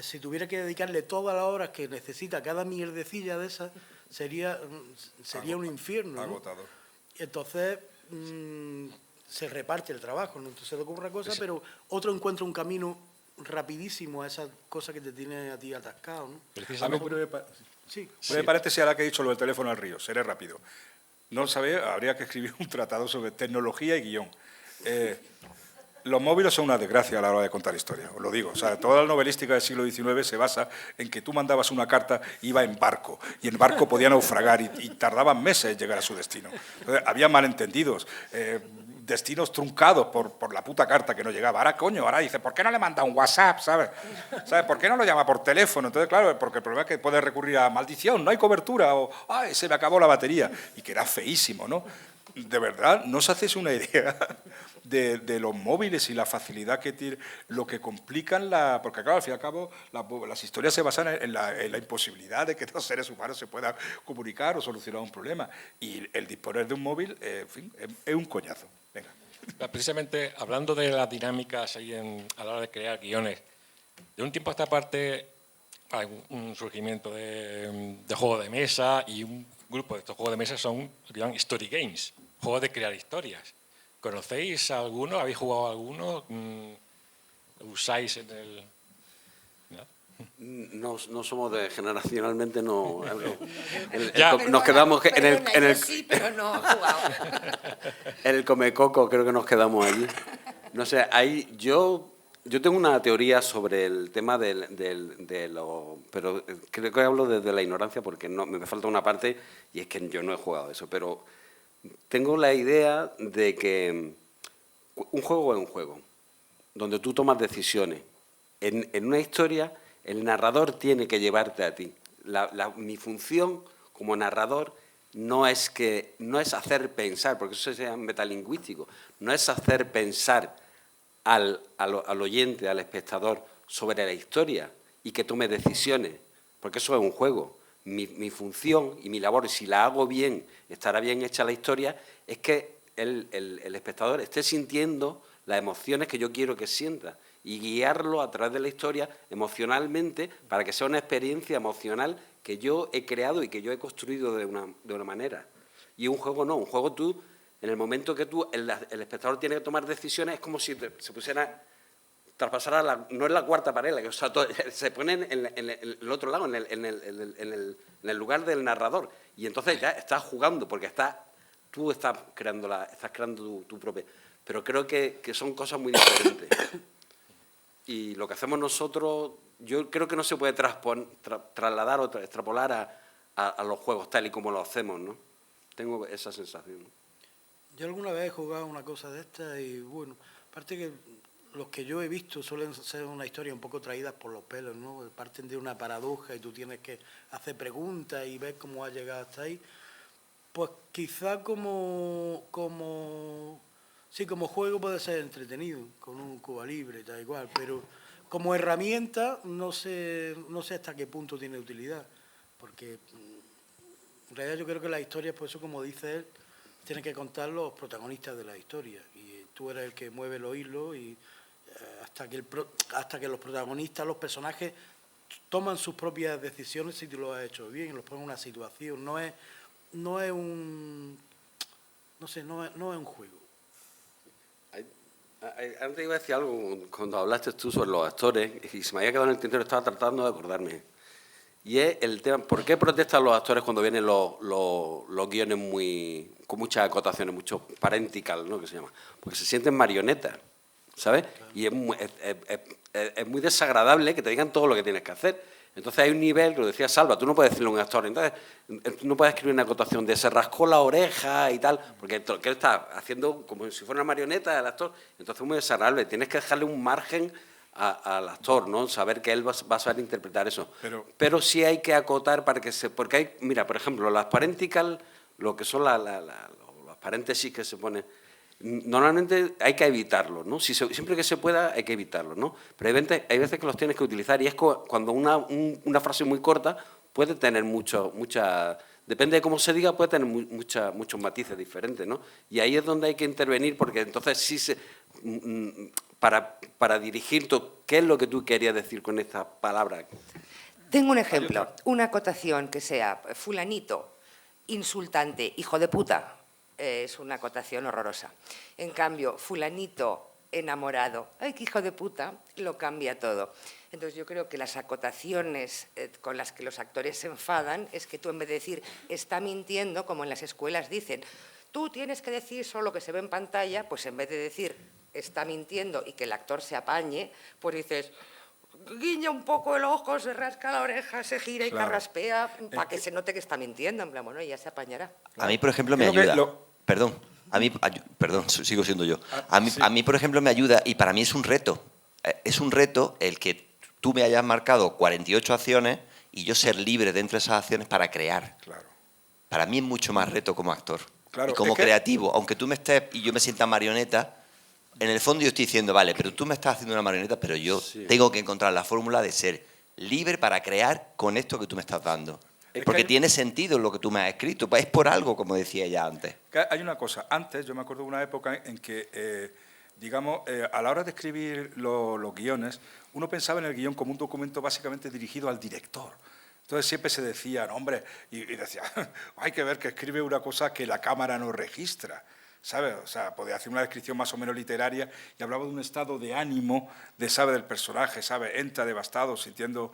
[SPEAKER 2] si tuviera que dedicarle todas las horas que necesita cada mierdecilla de esas, sería un infierno, ¿no?
[SPEAKER 5] Agotador.
[SPEAKER 2] Entonces, se reparte el trabajo, no se le ocurre cosa, sí. Pero otro encuentra un camino rapidísimo a esa cosa que te tiene a ti atascado, ¿no?
[SPEAKER 5] Breve paréntesis a la que he dicho lo del teléfono al río, seré rápido. No sabía, habría que escribir un tratado sobre tecnología y guión. Los móviles son una desgracia a la hora de contar historias, os lo digo. O sea, toda la novelística del siglo XIX se basa en que tú mandabas una carta y iba en barco, y el barco podía naufragar y tardaban meses en llegar a su destino. Entonces, había malentendidos, destinos truncados por la puta carta que no llegaba. Ahora dice, ¿por qué no le manda un WhatsApp? ¿Sabes? ¿Por qué no lo llama por teléfono? Entonces, claro, porque el problema es que puede recurrir a maldición, no hay cobertura, o ¡ay, se me acabó la batería! Y que era feísimo, ¿no? De verdad, no os hacéis una idea de los móviles y la facilidad que tiene, lo que complican porque claro, al fin y al cabo las historias se basan en la imposibilidad de que dos seres humanos se puedan comunicar o solucionar un problema, y el disponer de un móvil, en fin, es un coñazo. Venga.
[SPEAKER 7] Precisamente, hablando de las dinámicas ahí a la hora de crear guiones, de un tiempo a esta parte hay un surgimiento de juegos de mesa, y un grupo de estos juegos de mesa son story games, juegos de crear historias. ¿Conocéis alguno? ¿Habéis jugado alguno? ¿Usáis en el...?
[SPEAKER 4] No somos generacionalmente, no.
[SPEAKER 3] Nos
[SPEAKER 4] quedamos en el
[SPEAKER 3] sí, pero no he jugado.
[SPEAKER 4] En el Comecoco creo que nos quedamos allí. No sé, yo tengo una teoría sobre el tema pero creo que hablo desde la ignorancia porque no me falta una parte y es que yo no he jugado eso, pero tengo la idea de que un juego es un juego, donde tú tomas decisiones. En una historia, el narrador tiene que llevarte a ti. Mi función como narrador no es hacer pensar, porque eso es metalingüístico, no es hacer pensar al oyente, al espectador, sobre la historia y que tome decisiones, porque eso es un juego. Mi función y mi labor, si la hago bien, estará bien hecha la historia, es que el espectador esté sintiendo las emociones que yo quiero que sienta y guiarlo a través de la historia emocionalmente para que sea una experiencia emocional que yo he creado y que yo he construido de una manera. Y un juego no, un juego tú, en el momento que el espectador tiene que tomar decisiones, es como si se pusiera, traspasara, no es la cuarta pared, o sea, se pone en el otro lado, en el lugar del narrador. Y entonces ya estás jugando, porque tú estás creando tu propia. Pero creo que son cosas muy diferentes. Y lo que hacemos nosotros, yo creo que no se puede trasladar o extrapolar a los juegos tal y como lo hacemos, ¿no? Tengo esa sensación, ¿no?
[SPEAKER 2] Yo alguna vez he jugado una cosa de esta y, bueno, aparte que los que yo he visto suelen ser una historia un poco traídas por los pelos, ¿no? Parten de una paradoja y tú tienes que hacer preguntas y ver cómo has llegado hasta ahí. Pues quizá como juego puede ser entretenido, con un Cuba Libre, tal igual, pero como herramienta no sé hasta qué punto tiene utilidad, porque en realidad yo creo que las historias, pues eso como dice él, tienen que contar los protagonistas de la historia, y tú eres el que mueve los hilos y hasta que los protagonistas, los personajes, toman sus propias decisiones si tú lo has hecho bien, los ponen en una situación, no es un juego.
[SPEAKER 4] Antes iba a decir algo cuando hablaste tú sobre los actores y se me había quedado en el tintero, estaba tratando de acordarme. Y es el tema, ¿por qué protestan los actores cuando vienen los guiones con muchas acotaciones, mucho parental, ¿no?, que se llama? Porque se sienten marionetas, ¿sabes? Y es muy desagradable que te digan todo lo que tienes que hacer. Entonces hay un nivel, que lo decía Salva, tú no puedes decirle a un actor, entonces tú no puedes escribir una acotación de se rascó la oreja y tal, porque él está haciendo como si fuera una marioneta del actor, entonces es muy desagradable, tienes que dejarle un margen al actor, ¿no? Saber que él va a saber interpretar eso. Pero sí hay que acotar para que porque hay, mira, por ejemplo, las parental, lo que son los paréntesis que se ponen, normalmente hay que evitarlos, ¿no? Siempre que se pueda hay que evitarlos, ¿no? Pero hay veces que los tienes que utilizar y es cuando una frase muy corta puede tener depende de cómo se diga, puede tener muchos matices diferentes, ¿no? Y ahí es donde hay que intervenir porque entonces sí para dirigir qué es lo que tú querías decir con esta palabra.
[SPEAKER 3] Tengo un ejemplo, una acotación que sea fulanito, insultante, hijo de puta. Es una acotación horrorosa. En cambio, fulanito enamorado, ¡ay, qué hijo de puta!, lo cambia todo. Entonces yo creo que las acotaciones con las que los actores se enfadan es que tú, en vez de decir está mintiendo, como en las escuelas dicen, tú tienes que decir solo lo que se ve en pantalla, pues en vez de decir está mintiendo y que el actor se apañe, pues dices guiña un poco el ojo, se rasca la oreja, se gira y carraspea para que se note que está mintiendo, en plan, bueno, ya se apañará.
[SPEAKER 8] A mí, por ejemplo, me ayuda. Perdón, sigo siendo yo. A mí, por ejemplo, me ayuda y para mí es un reto. Es un reto el que tú me hayas marcado 48 acciones y yo ser libre dentro de esas acciones para crear.
[SPEAKER 5] Claro.
[SPEAKER 8] Para mí es mucho más reto como actor.
[SPEAKER 5] Claro,
[SPEAKER 8] y como creativo, aunque tú me estés y yo me sienta marioneta, en el fondo yo estoy diciendo, vale, pero tú me estás haciendo una marioneta, pero yo tengo que encontrar la fórmula de ser libre para crear con esto que tú me estás dando. Porque tiene sentido lo que tú me has escrito, es por algo, como decía ella antes.
[SPEAKER 5] Hay una cosa, antes yo me acuerdo de una época en que, a la hora de escribir los guiones, uno pensaba en el guión como un documento básicamente dirigido al director. Entonces siempre se decía, no, hombre, y decía, hay que ver que escribe una cosa que la cámara no registra, ¿sabes? O sea, podía hacer una descripción más o menos literaria y hablaba de un estado de ánimo del personaje, ¿sabes? Entra devastado, sintiendo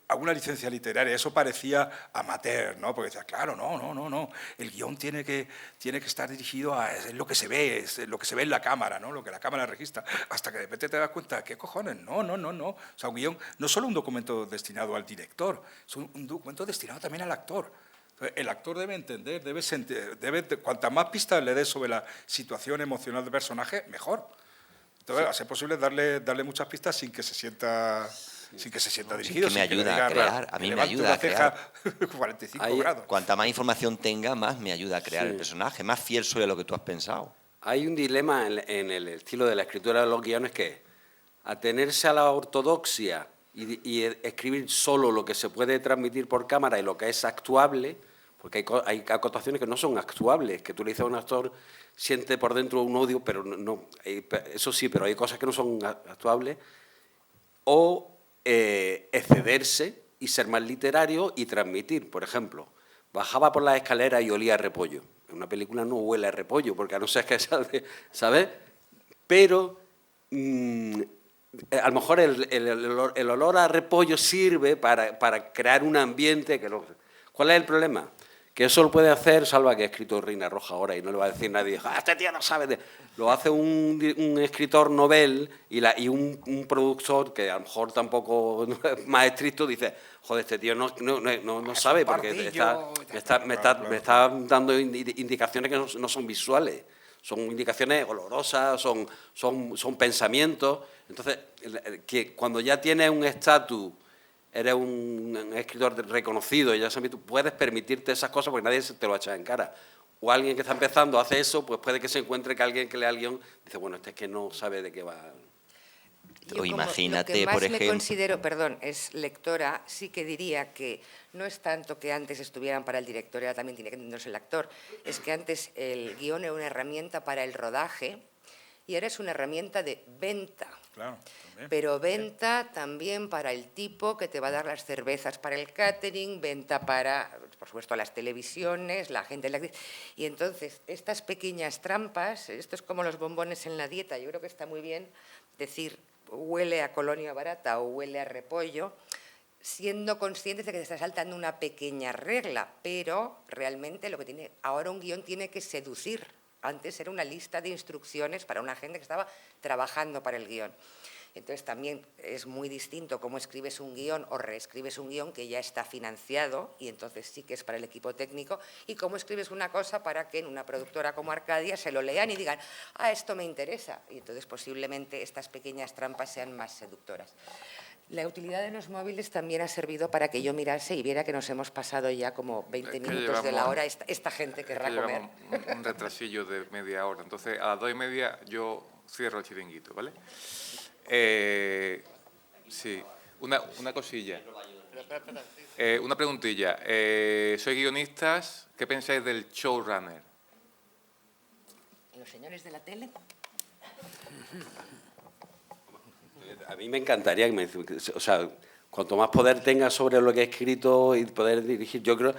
[SPEAKER 5] alguna licencia literaria, eso parecía amateur, ¿no? Porque decía, claro, no, el guión tiene que estar dirigido a es lo que se ve, es lo que se ve en la cámara, ¿no? Lo que la cámara registra, hasta que de repente te das cuenta, ¿qué cojones? No. O sea, un guión no es solo un documento destinado al director, es un documento destinado también al actor. El actor debe entender, cuantas más pistas le des sobre la situación emocional del personaje, mejor. Entonces, a ser posible darle muchas pistas sin que se sienta dirigido.
[SPEAKER 8] Que me ayuda a crear, a mí me ayuda a crear.
[SPEAKER 5] 45 grados.
[SPEAKER 8] Cuanta más información tenga, más me ayuda a crear el personaje, más fiel soy a lo que tú has pensado.
[SPEAKER 4] Hay un dilema en el estilo de la escritura de los guiones que es atenerse a la ortodoxia y escribir solo lo que se puede transmitir por cámara y lo que es actuable, porque hay acotaciones que no son actuables, que tú le dices a un actor, siente por dentro un odio, pero no, eso sí, pero hay cosas que no son actuables, o excederse y ser más literario y transmitir. Por ejemplo, bajaba por las escaleras y olía a repollo. En una película no huele a repollo, porque a no ser que ¿sabes? Pero a lo mejor el olor a repollo sirve para crear un ambiente que... ¿Cuál es el problema? Que eso lo puede hacer, Salva, que ha escrito Reina Roja ahora y no le va a decir nadie, este tío no sabe. Lo hace un escritor novel y un productor que a lo mejor tampoco es más estricto dice, joder, este tío no sabe porque me está dando indicaciones que no son visuales, son indicaciones olorosas, son pensamientos. Entonces, que cuando ya tienes un estatus, eres un escritor reconocido, y ya sabes, tú puedes permitirte esas cosas porque nadie te lo echa en cara. O alguien que está empezando hace eso, pues puede que se encuentre que alguien que lea el guión dice, bueno, este es que no sabe de qué va.
[SPEAKER 3] Yo,
[SPEAKER 8] imagínate,
[SPEAKER 3] lo que más
[SPEAKER 8] por ejemplo,
[SPEAKER 3] me considero, perdón, es lectora, sí que diría que no es tanto que antes estuvieran para el director, ahora también tiene que entenderse el actor, es que antes el guión era una herramienta para el rodaje y ahora es una herramienta de venta.
[SPEAKER 5] Claro, también.
[SPEAKER 3] Pero venta también para el tipo que te va a dar las cervezas para el catering, venta para, por supuesto, las televisiones, la gente... Y entonces, estas pequeñas trampas, esto es como los bombones en la dieta, yo creo que está muy bien decir huele a colonia barata o huele a repollo, siendo conscientes de que te está saltando una pequeña regla, pero realmente lo que tiene ahora un guión tiene que seducir. Antes era una lista de instrucciones para una gente que estaba trabajando para el guión. Entonces también es muy distinto cómo escribes un guión o reescribes un guión que ya está financiado y entonces sí que es para el equipo técnico, y cómo escribes una cosa para que en una productora como Arcadia se lo lean y digan, esto me interesa, y entonces posiblemente estas pequeñas trampas sean más seductoras. La utilidad de los móviles también ha servido para que yo mirase y viera que nos hemos pasado ya como 20 minutos de la hora. Esta gente querrá comer.
[SPEAKER 1] Un retrasillo de media hora. Entonces, a las 2:30 yo cierro el chiringuito, ¿vale? Sí, una cosilla. Una preguntilla. Soy guionistas. ¿Qué pensáis del showrunner?
[SPEAKER 3] ¿Los señores de la tele?
[SPEAKER 4] A mí me encantaría, o sea, cuanto más poder tenga sobre lo que he escrito y poder dirigir, yo creo,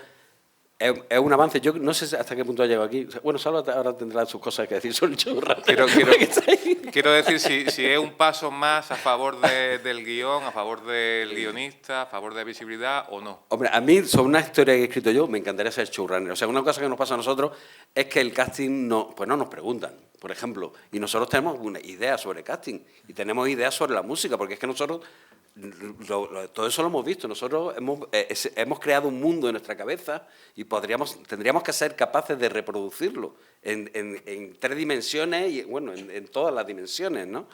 [SPEAKER 4] es un avance. Yo no sé hasta qué punto ha llegado aquí. Bueno, Salva ahora tendrá sus cosas que decir sobre el showrunner.
[SPEAKER 1] Quiero decir si es un paso más a favor del guión, a favor del guionista, a favor de la visibilidad o no.
[SPEAKER 4] Hombre, a mí, sobre una historia que he escrito yo, me encantaría ser showrunner. O sea, una cosa que nos pasa a nosotros es que el casting no nos preguntan, por ejemplo. Y nosotros tenemos una idea sobre casting y tenemos ideas sobre la música, porque es que nosotros, todo eso lo hemos visto. Nosotros hemos creado un mundo en nuestra cabeza y tendríamos que ser capaces de reproducirlo en 3 dimensiones y, bueno, en todas las dimensiones, ¿no?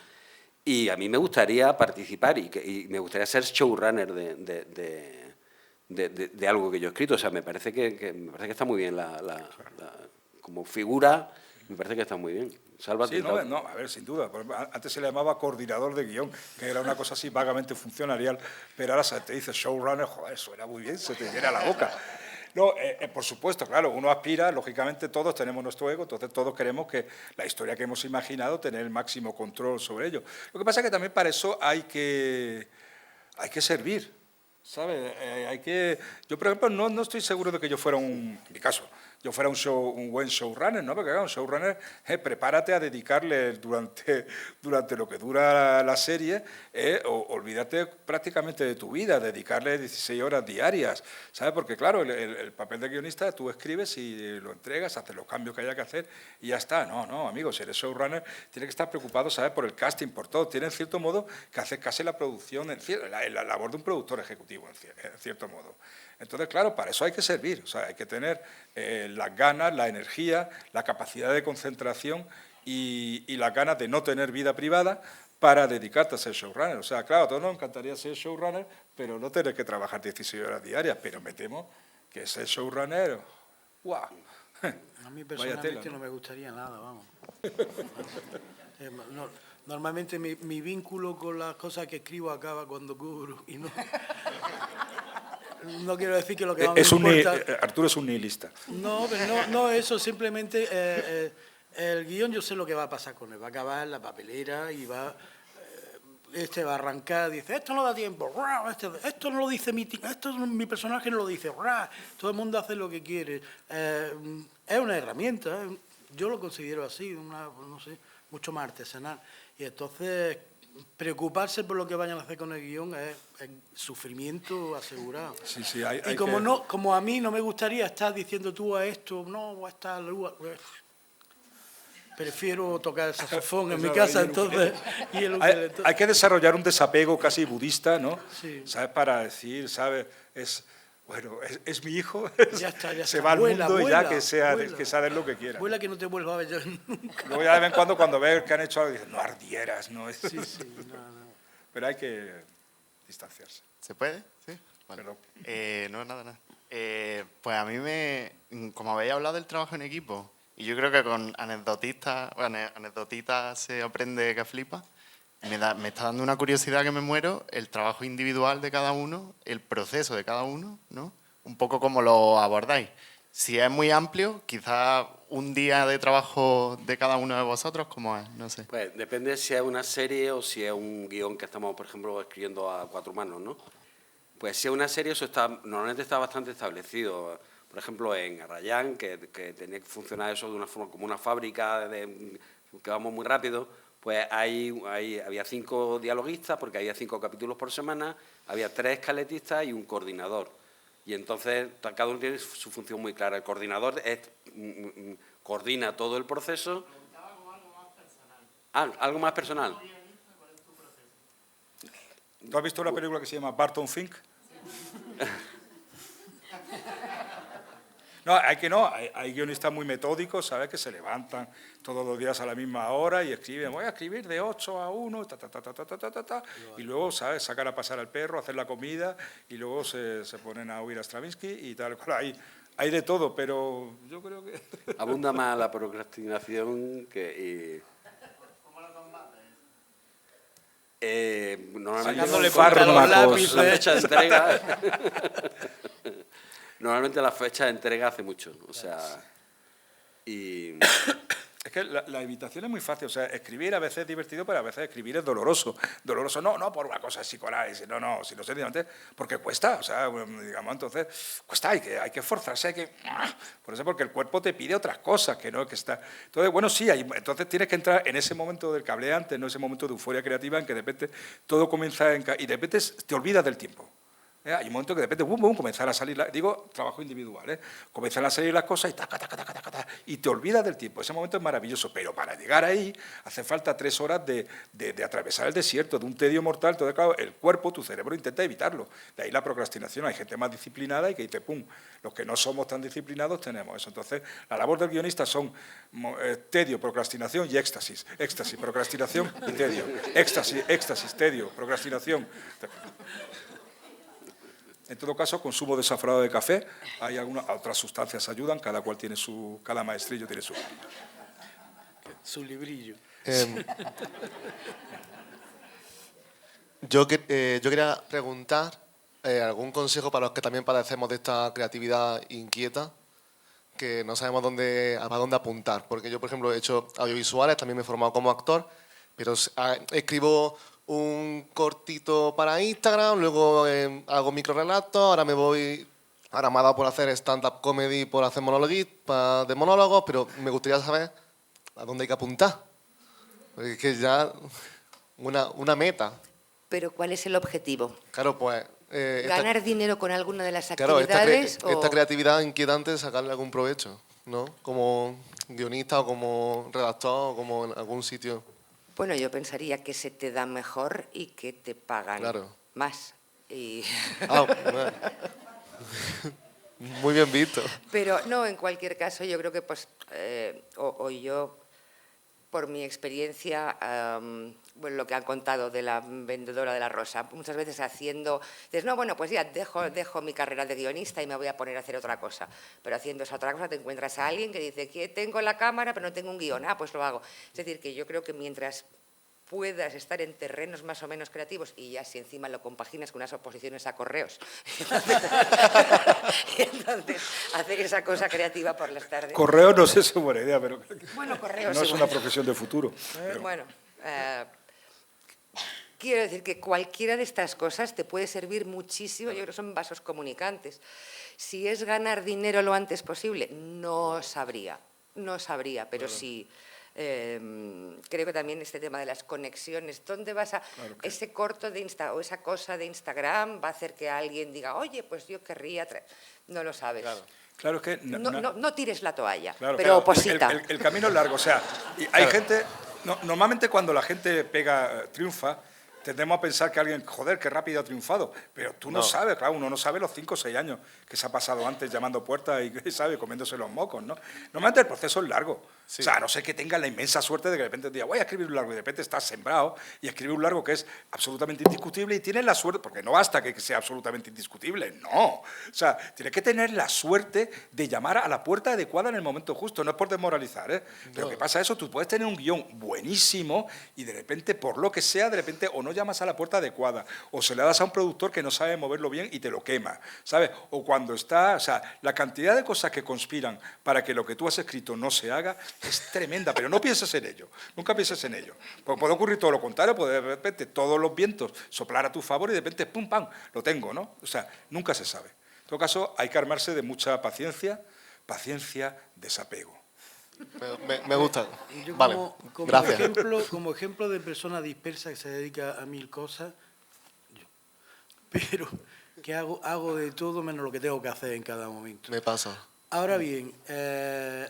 [SPEAKER 4] Y a mí me gustaría participar y me gustaría ser showrunner de algo que yo he escrito. O sea, me parece que está muy bien como figura, me parece que está muy bien. Salva,
[SPEAKER 5] sí, no, a ver, sin duda. Antes se le llamaba coordinador de guión, que era una cosa así vagamente funcionarial, pero ahora se te dice showrunner, joder, suena muy bien, se te llena la boca. No, por supuesto, claro, uno aspira, lógicamente todos tenemos nuestro ego, entonces todos queremos que la historia que hemos imaginado, tener el máximo control sobre ello. Lo que pasa es que también para eso hay que servir, ¿sabes? Yo, por ejemplo, no estoy seguro de que yo fuera en mi caso, yo fuera un buen showrunner, ¿no? Porque claro, un showrunner, prepárate a dedicarle durante lo que dura la serie, olvídate prácticamente de tu vida, dedicarle 16 horas diarias, ¿sabes? Porque claro, el papel de guionista, tú escribes y lo entregas, haces los cambios que haya que hacer y ya está. No, amigos, si eres showrunner, tienes que estar preocupado, ¿sabes? Por el casting, por todo. Tiene en cierto modo que hacer casi la producción, la labor de un productor ejecutivo, en cierto modo. Entonces, claro, para eso hay que servir, o sea, hay que tener las ganas, la energía, la capacidad de concentración y las ganas de no tener vida privada para dedicarte a ser showrunner. O sea, claro, a todos nos encantaría ser showrunner, pero no tener que trabajar 16 horas diarias, pero me temo que ser showrunner, ¡guau!
[SPEAKER 2] A mí personalmente no me gustaría nada, vamos. Normalmente mi vínculo con las cosas que escribo acaba cuando cubro y no quiero decir que lo que más me importa...
[SPEAKER 5] Arturo es un nihilista.
[SPEAKER 2] No, pero no eso, simplemente el guión yo sé lo que va a pasar con él. Va a acabar en la papelera y va a arrancar, dice, esto no da tiempo, esto no lo dice mi personaje no lo dice, todo el mundo hace lo que quiere. Es una herramienta, yo lo considero así, no sé, mucho más artesanal. Y entonces... preocuparse por lo que vayan a hacer con el guión es sufrimiento asegurado.
[SPEAKER 5] Sí,
[SPEAKER 2] y como a mí no me gustaría estar diciendo tú a esto, no, a esta prefiero tocar el saxofón en mi casa, entonces...
[SPEAKER 5] Hay que desarrollar un desapego casi budista, ¿no?
[SPEAKER 2] Sí.
[SPEAKER 5] ¿Sabes? Para decir, ¿sabes? Bueno, es mi hijo,
[SPEAKER 2] ya está.
[SPEAKER 5] Se va al mundo y ya que sea de lo que quiera.
[SPEAKER 2] Vuela que no te vuelva a ver yo nunca.
[SPEAKER 5] Luego ya de vez en cuando ves que han hecho algo, dices, no ardieras, ¿no?
[SPEAKER 2] Sí, no.
[SPEAKER 5] Pero hay que distanciarse.
[SPEAKER 6] ¿Se puede? Sí. Vale.
[SPEAKER 5] Perdón.
[SPEAKER 6] Nada. Pues a mí como habéis hablado del trabajo en equipo, y yo creo que con anecdotitas se aprende que flipa, me está dando una curiosidad que me muero, el trabajo individual de cada uno, el proceso de cada uno, ¿no? Un poco como lo abordáis. Si es muy amplio, quizás un día de trabajo de cada uno de vosotros, ¿cómo es? No sé.
[SPEAKER 4] Pues depende si es una serie o si es un guión que estamos, por ejemplo, escribiendo a 4 manos, ¿no? Pues si es una serie, eso normalmente está bastante establecido. Por ejemplo, en Arrayán, que tenía que funcionar eso de una forma como una fábrica, que vamos muy rápido, pues había 5 dialoguistas, porque había 5 capítulos por semana, había 3 escaletistas y un coordinador. Y entonces cada uno tiene su función muy clara. El coordinador coordina todo el proceso. ¿Algo más personal?
[SPEAKER 5] ¿Tú has visto una película que se llama Barton Fink? No, hay guionistas muy metódicos, ¿sabes? Que se levantan todos los días a la misma hora y escriben, voy a escribir de 8 a 1, y luego, ¿sabes? Sacan a pasar al perro, hacer la comida, y luego se ponen a oír a Stravinsky y tal. Hay de todo, pero yo creo que...
[SPEAKER 4] Abunda más la procrastinación que...
[SPEAKER 5] Sacándole fármacos.
[SPEAKER 4] La fecha de entrega... Normalmente la fecha de entrega hace mucho, o sea, y...
[SPEAKER 5] Es que la evitación es muy fácil, o sea, escribir a veces es divertido, pero a veces escribir es doloroso. Doloroso no por una cosa psicoanálisis, no, sino sencillamente porque cuesta, o sea, digamos, entonces, cuesta, hay que esforzarse, por eso porque el cuerpo te pide otras cosas, que no, que está... Entonces, bueno, sí, entonces tienes que entrar en ese momento del cableante, no ese momento de euforia creativa en que de repente todo comienza y de repente te olvidas del tiempo. Hay un momento que de repente, comenzar a salir, trabajo individual, comienzan a salir las cosas y te olvidas del tiempo. Ese momento es maravilloso, pero para llegar ahí hace falta 3 horas de atravesar el desierto, de un tedio mortal. Entonces, claro, el cuerpo, tu cerebro intenta evitarlo. De ahí la procrastinación. Hay gente más disciplinada y que dice, pum, los que no somos tan disciplinados tenemos eso. Entonces, la labor del guionista son tedio, procrastinación y éxtasis. Éxtasis, procrastinación y tedio. Éxtasis, tedio, procrastinación. En todo caso, consumo desaforado de café, hay otras sustancias ayudan, cada maestrillo tiene
[SPEAKER 2] su librillo.
[SPEAKER 10] Yo quería preguntar algún consejo para los que también padecemos de esta creatividad inquieta, que no sabemos a dónde apuntar. Porque yo, por ejemplo, he hecho audiovisuales, también me he formado como actor, pero escribo un cortito para Instagram, luego hago microrelatos, ahora me voy Ahora me ha dado por hacer stand-up comedy, por hacer monólogos, de monólogos, pero me gustaría saber a dónde hay que apuntar. Porque es que ya una meta.
[SPEAKER 3] Pero ¿cuál es el objetivo?
[SPEAKER 10] Claro, pues...
[SPEAKER 3] ¿Ganar dinero con alguna de las
[SPEAKER 10] claro,
[SPEAKER 3] actividades?
[SPEAKER 10] esta creatividad inquietante, sacarle algún provecho, ¿no? Como guionista o como redactor o como en algún sitio.
[SPEAKER 3] Bueno, yo pensaría que se te da mejor y que te pagan más. Y...
[SPEAKER 10] Bueno. Muy bien visto.
[SPEAKER 3] Pero no, en cualquier caso, yo creo que pues, o yo, por mi experiencia, bueno, lo que han contado de la vendedora de la rosa, muchas veces haciendo, dices, no, bueno, pues ya dejo mi carrera de guionista y me voy a poner a hacer otra cosa. Pero haciendo esa otra cosa te encuentras a alguien que dice, que tengo la cámara pero no tengo un guión, pues lo hago. Es decir, que yo creo que mientras puedas estar en terrenos más o menos creativos y ya si encima lo compaginas con unas oposiciones a correos y entonces hacer esa cosa creativa por las tardes.
[SPEAKER 5] Correo no sé si es buena idea, pero
[SPEAKER 3] bueno, correos
[SPEAKER 5] no es una profesión de futuro.
[SPEAKER 3] Bueno, quiero decir que cualquiera de estas cosas te puede servir muchísimo, yo creo que son vasos comunicantes. Si es ganar dinero lo antes posible, no sabría, pero sí... creo que también este tema de las conexiones, ¿dónde vas a...? Claro que... Ese corto de o esa cosa de Instagram va a hacer que alguien diga, oye, pues yo querría... No lo sabes.
[SPEAKER 5] Claro que...
[SPEAKER 3] No tires la toalla,
[SPEAKER 5] claro,
[SPEAKER 3] pero oposita.
[SPEAKER 5] El camino es largo, o sea, y hay gente... normalmente cuando la gente triunfa, tendemos a pensar que alguien, joder, qué rápido ha triunfado, pero tú no sabes, claro, uno no sabe los 5 o 6 años que se ha pasado antes llamando puertas y, ¿sabes?, comiéndose los mocos, ¿no? Normalmente el proceso es largo. Sí. O sea, a no ser que tengas la inmensa suerte de que de repente digas, voy a escribir un largo, y de repente estás sembrado y escribir un largo que es absolutamente indiscutible y tienes la suerte, porque no basta que sea absolutamente indiscutible, no. O sea, tienes que tener la suerte de llamar a la puerta adecuada en el momento justo, no es por desmoralizar, ¿eh? Pero ¿qué pasa eso? Tú puedes tener un guión buenísimo y de repente, por lo que sea, de repente o no llamas a la puerta adecuada o se le das a un productor que no sabe moverlo bien y te lo quema, ¿sabes? O cuando está, o sea, la cantidad de cosas que conspiran para que lo que tú has escrito no se haga es tremenda, pero no pienses en ello, nunca pienses en ello. Porque puede ocurrir todo lo contrario, puede de repente todos los vientos soplar a tu favor y de repente, pum, pam, lo tengo, ¿no? O sea, nunca se sabe. En todo caso, hay que armarse de mucha paciencia, desapego.
[SPEAKER 10] Me gusta.
[SPEAKER 2] Yo
[SPEAKER 10] vale, gracias.
[SPEAKER 2] Como ejemplo de persona dispersa que se dedica a 1000 cosas, pero que hago de todo menos lo que tengo que hacer en cada momento.
[SPEAKER 10] Me pasa.
[SPEAKER 2] Ahora bien,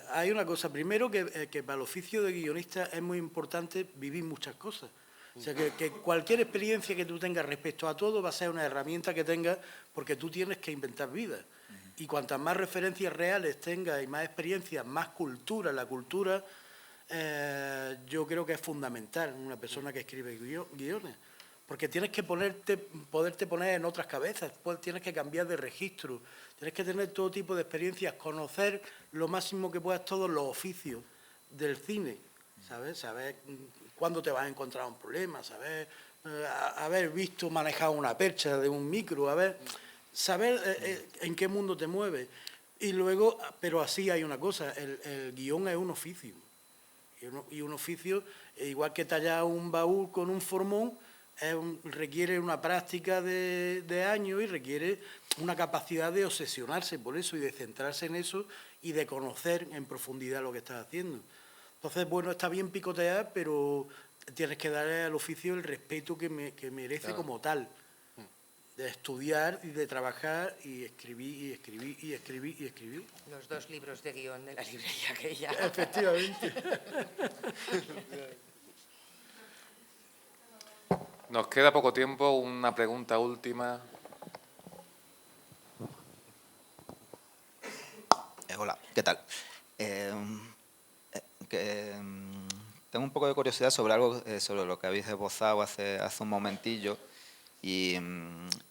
[SPEAKER 2] hay una cosa. Primero, que para el oficio de guionista es muy importante vivir muchas cosas. O sea, que cualquier experiencia que tú tengas respecto a todo va a ser una herramienta que tengas porque tú tienes que inventar vidas. Y cuantas más referencias reales tengas y más experiencias, más cultura, la cultura, yo creo que es fundamental en una persona que escribe guiones. Porque tienes que poderte poner en otras cabezas, tienes que cambiar de registro, tienes que tener todo tipo de experiencias, conocer lo máximo que puedas todos los oficios del cine, ¿sabes? Saber cuándo te vas a encontrar un problema, saber haber visto manejar una percha de un micro, saber en qué mundo te mueves. Y luego, pero así hay una cosa, el guión es un oficio. Y un oficio, igual que tallar un baúl con un formón, requiere una práctica de años y requiere una capacidad de obsesionarse por eso y de centrarse en eso y de conocer en profundidad lo que estás haciendo. Entonces, bueno, está bien picotear, pero tienes que darle al oficio el respeto que merece, claro, como tal. De estudiar y de trabajar y escribir y escribir y escribir y escribir.
[SPEAKER 3] Los 2 libros de guión de la librería que ya...
[SPEAKER 2] Efectivamente.
[SPEAKER 1] Nos queda poco tiempo, una pregunta última.
[SPEAKER 11] Hola, ¿qué tal? Tengo un poco de curiosidad sobre algo, sobre lo que habéis esbozado hace un momentillo, y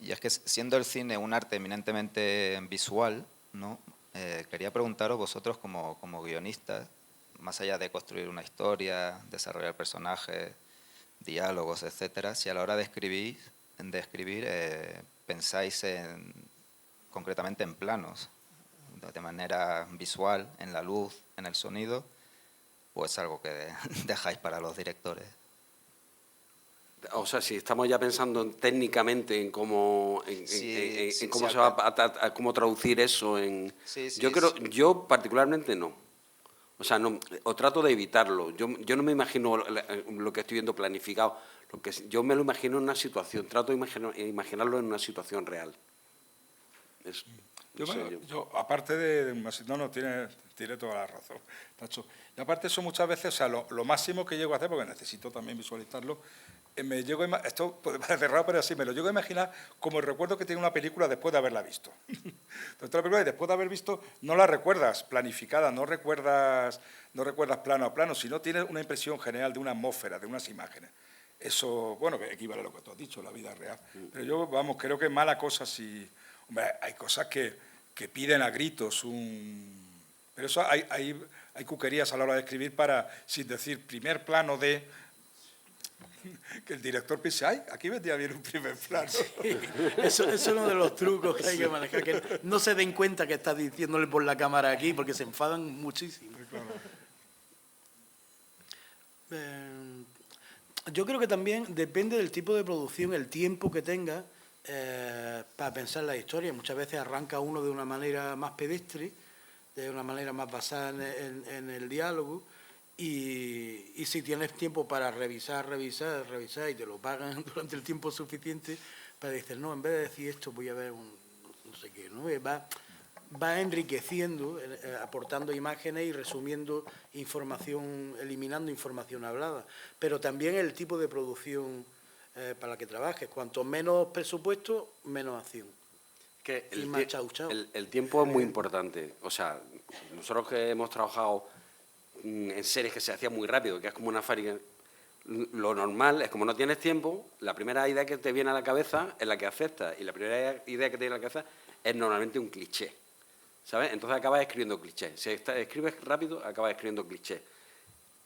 [SPEAKER 11] es que siendo el cine un arte eminentemente visual, ¿no? Quería preguntaros vosotros como guionistas, más allá de construir una historia, desarrollar personajes, diálogos, etcétera, si a la hora de escribir pensáis concretamente en planos, de manera visual, en la luz, en el sonido, o es algo que dejáis para los directores.
[SPEAKER 4] O sea, si estamos ya pensando técnicamente en cómo, cómo se va a cómo traducir eso en... Yo particularmente no. O sea, no, o trato de evitarlo. Yo no me imagino lo que estoy viendo planificado. Yo me lo imagino en una situación, trato de imaginarlo en una situación real.
[SPEAKER 5] Yo, aparte de... No, tiene toda la razón, Nacho. Y aparte de eso, muchas veces, o sea, lo máximo que llego a hacer, porque necesito también visualizarlo, esto puede parecer raro, pero así, me lo llego a imaginar como el recuerdo que tiene una película después de haberla visto. Entonces, la película, después de haber visto, no la recuerdas planificada, no recuerdas plano a plano, sino tienes una impresión general de una atmósfera, de unas imágenes. Eso, bueno, que equivale a lo que tú has dicho, la vida real. Pero yo, vamos, creo que es mala cosa si... Hombre, hay cosas que piden a gritos Pero eso hay cuquerías a la hora de escribir para, sin decir primer plano de... Que el director piense, ¡ay, aquí vendría bien un primer plano!
[SPEAKER 2] Sí, eso es uno de los trucos que hay que manejar, que no se den cuenta que estás diciéndole por la cámara aquí, porque se enfadan muchísimo. Yo creo que también depende del tipo de producción, el tiempo que tenga para pensar la historia. Muchas veces arranca uno de una manera más pedestre, de una manera más basada en el diálogo, y si tienes tiempo para revisar y te lo pagan durante el tiempo suficiente para decir, no, en vez de decir esto voy a ver no sé qué, ¿no? Va enriqueciendo, aportando imágenes y resumiendo información, eliminando información hablada. Pero también el tipo de producción para la que trabajes. Cuanto menos presupuesto, menos acción.
[SPEAKER 4] Que el tiempo es muy importante. O sea, nosotros que hemos trabajado en series que se hacían muy rápido, que es como una fábrica, lo normal es, como no tienes tiempo, la primera idea que te viene a la cabeza es la que aceptas, y la primera idea que te viene a la cabeza es normalmente un cliché, ¿sabes? Entonces acabas escribiendo clichés. Si escribes rápido, acabas escribiendo clichés.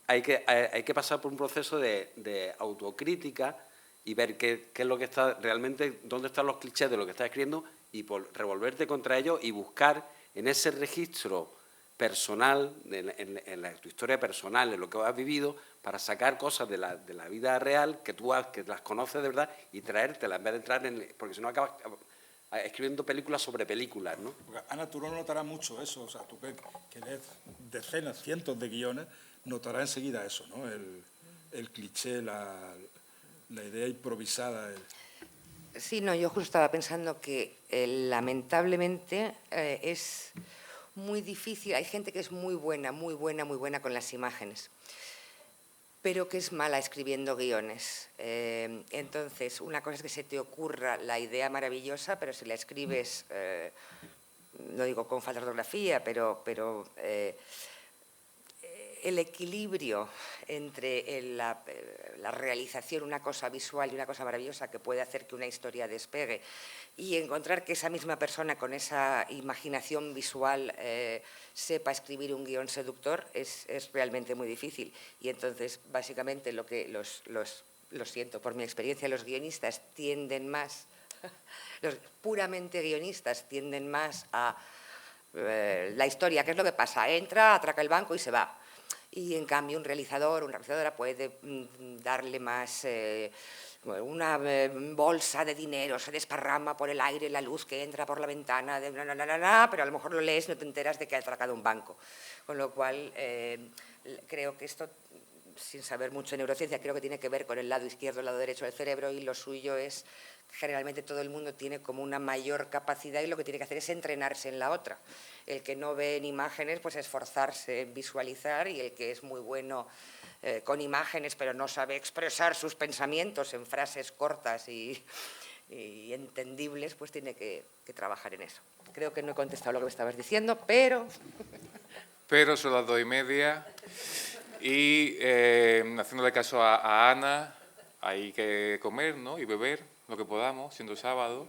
[SPEAKER 4] Hay que pasar por un proceso de autocrítica y ver qué es lo que está realmente, dónde están los clichés de lo que estás escribiendo, y por revolverte contra ellos y buscar en ese registro personal, en tu historia personal, en lo que has vivido, para sacar cosas de la vida real que las conoces de verdad y traértelas, en vez de entrar porque si no acabas escribiendo películas sobre películas, ¿no?
[SPEAKER 5] Porque, Ana, tú no notarás mucho eso, o sea, tú que lees decenas, cientos de guiones, notarás enseguida eso, ¿no? El cliché, la idea improvisada.
[SPEAKER 3] Sí, no, yo justo estaba pensando que lamentablemente es muy difícil. Hay gente que es muy buena con las imágenes, pero que es mala escribiendo guiones. Entonces, una cosa es que se te ocurra la idea maravillosa, pero si la escribes, no digo con falta de ortografía, pero el equilibrio entre la realización, una cosa visual y una cosa maravillosa que puede hacer que una historia despegue, y encontrar que esa misma persona con esa imaginación visual sepa escribir un guión seductor es realmente muy difícil. Y entonces, básicamente, lo que lo siento por mi experiencia, los guionistas tienden más, los puramente guionistas tienden más a la historia. ¿Qué es lo que pasa? Entra, atraca el banco y se va. Y en cambio una realizadora puede darle más, una bolsa de dinero se desparrama por el aire, la luz que entra por la ventana, pero a lo mejor lo lees y no te enteras de que ha atracado un banco. Con lo cual, creo que esto, sin saber mucho de neurociencia, creo que tiene que ver con el lado izquierdo, el lado derecho del cerebro, y lo suyo es, generalmente todo el mundo tiene como una mayor capacidad y lo que tiene que hacer es entrenarse en la otra. El que no ve en imágenes, pues esforzarse en visualizar, y el que es muy bueno con imágenes pero no sabe expresar sus pensamientos en frases cortas y entendibles, pues tiene que trabajar en eso. Creo que no he contestado lo que me estabas diciendo, pero...
[SPEAKER 1] Pero son las 2:30 y haciéndole caso a Ana, hay que comer, ¿no? Y beber lo que podamos, siendo sábado.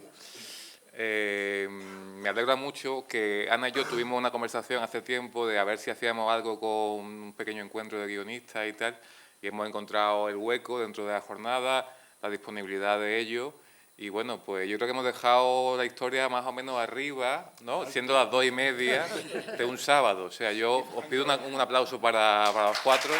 [SPEAKER 1] Me alegra mucho que Ana y yo tuvimos una conversación hace tiempo de a ver si hacíamos algo con un pequeño encuentro de guionistas y tal, y hemos encontrado el hueco dentro de la jornada, la disponibilidad de ello, y bueno, pues yo creo que hemos dejado la historia más o menos arriba, ¿no? Siendo las 2:30 de un sábado. O sea, yo os pido un aplauso para los 4.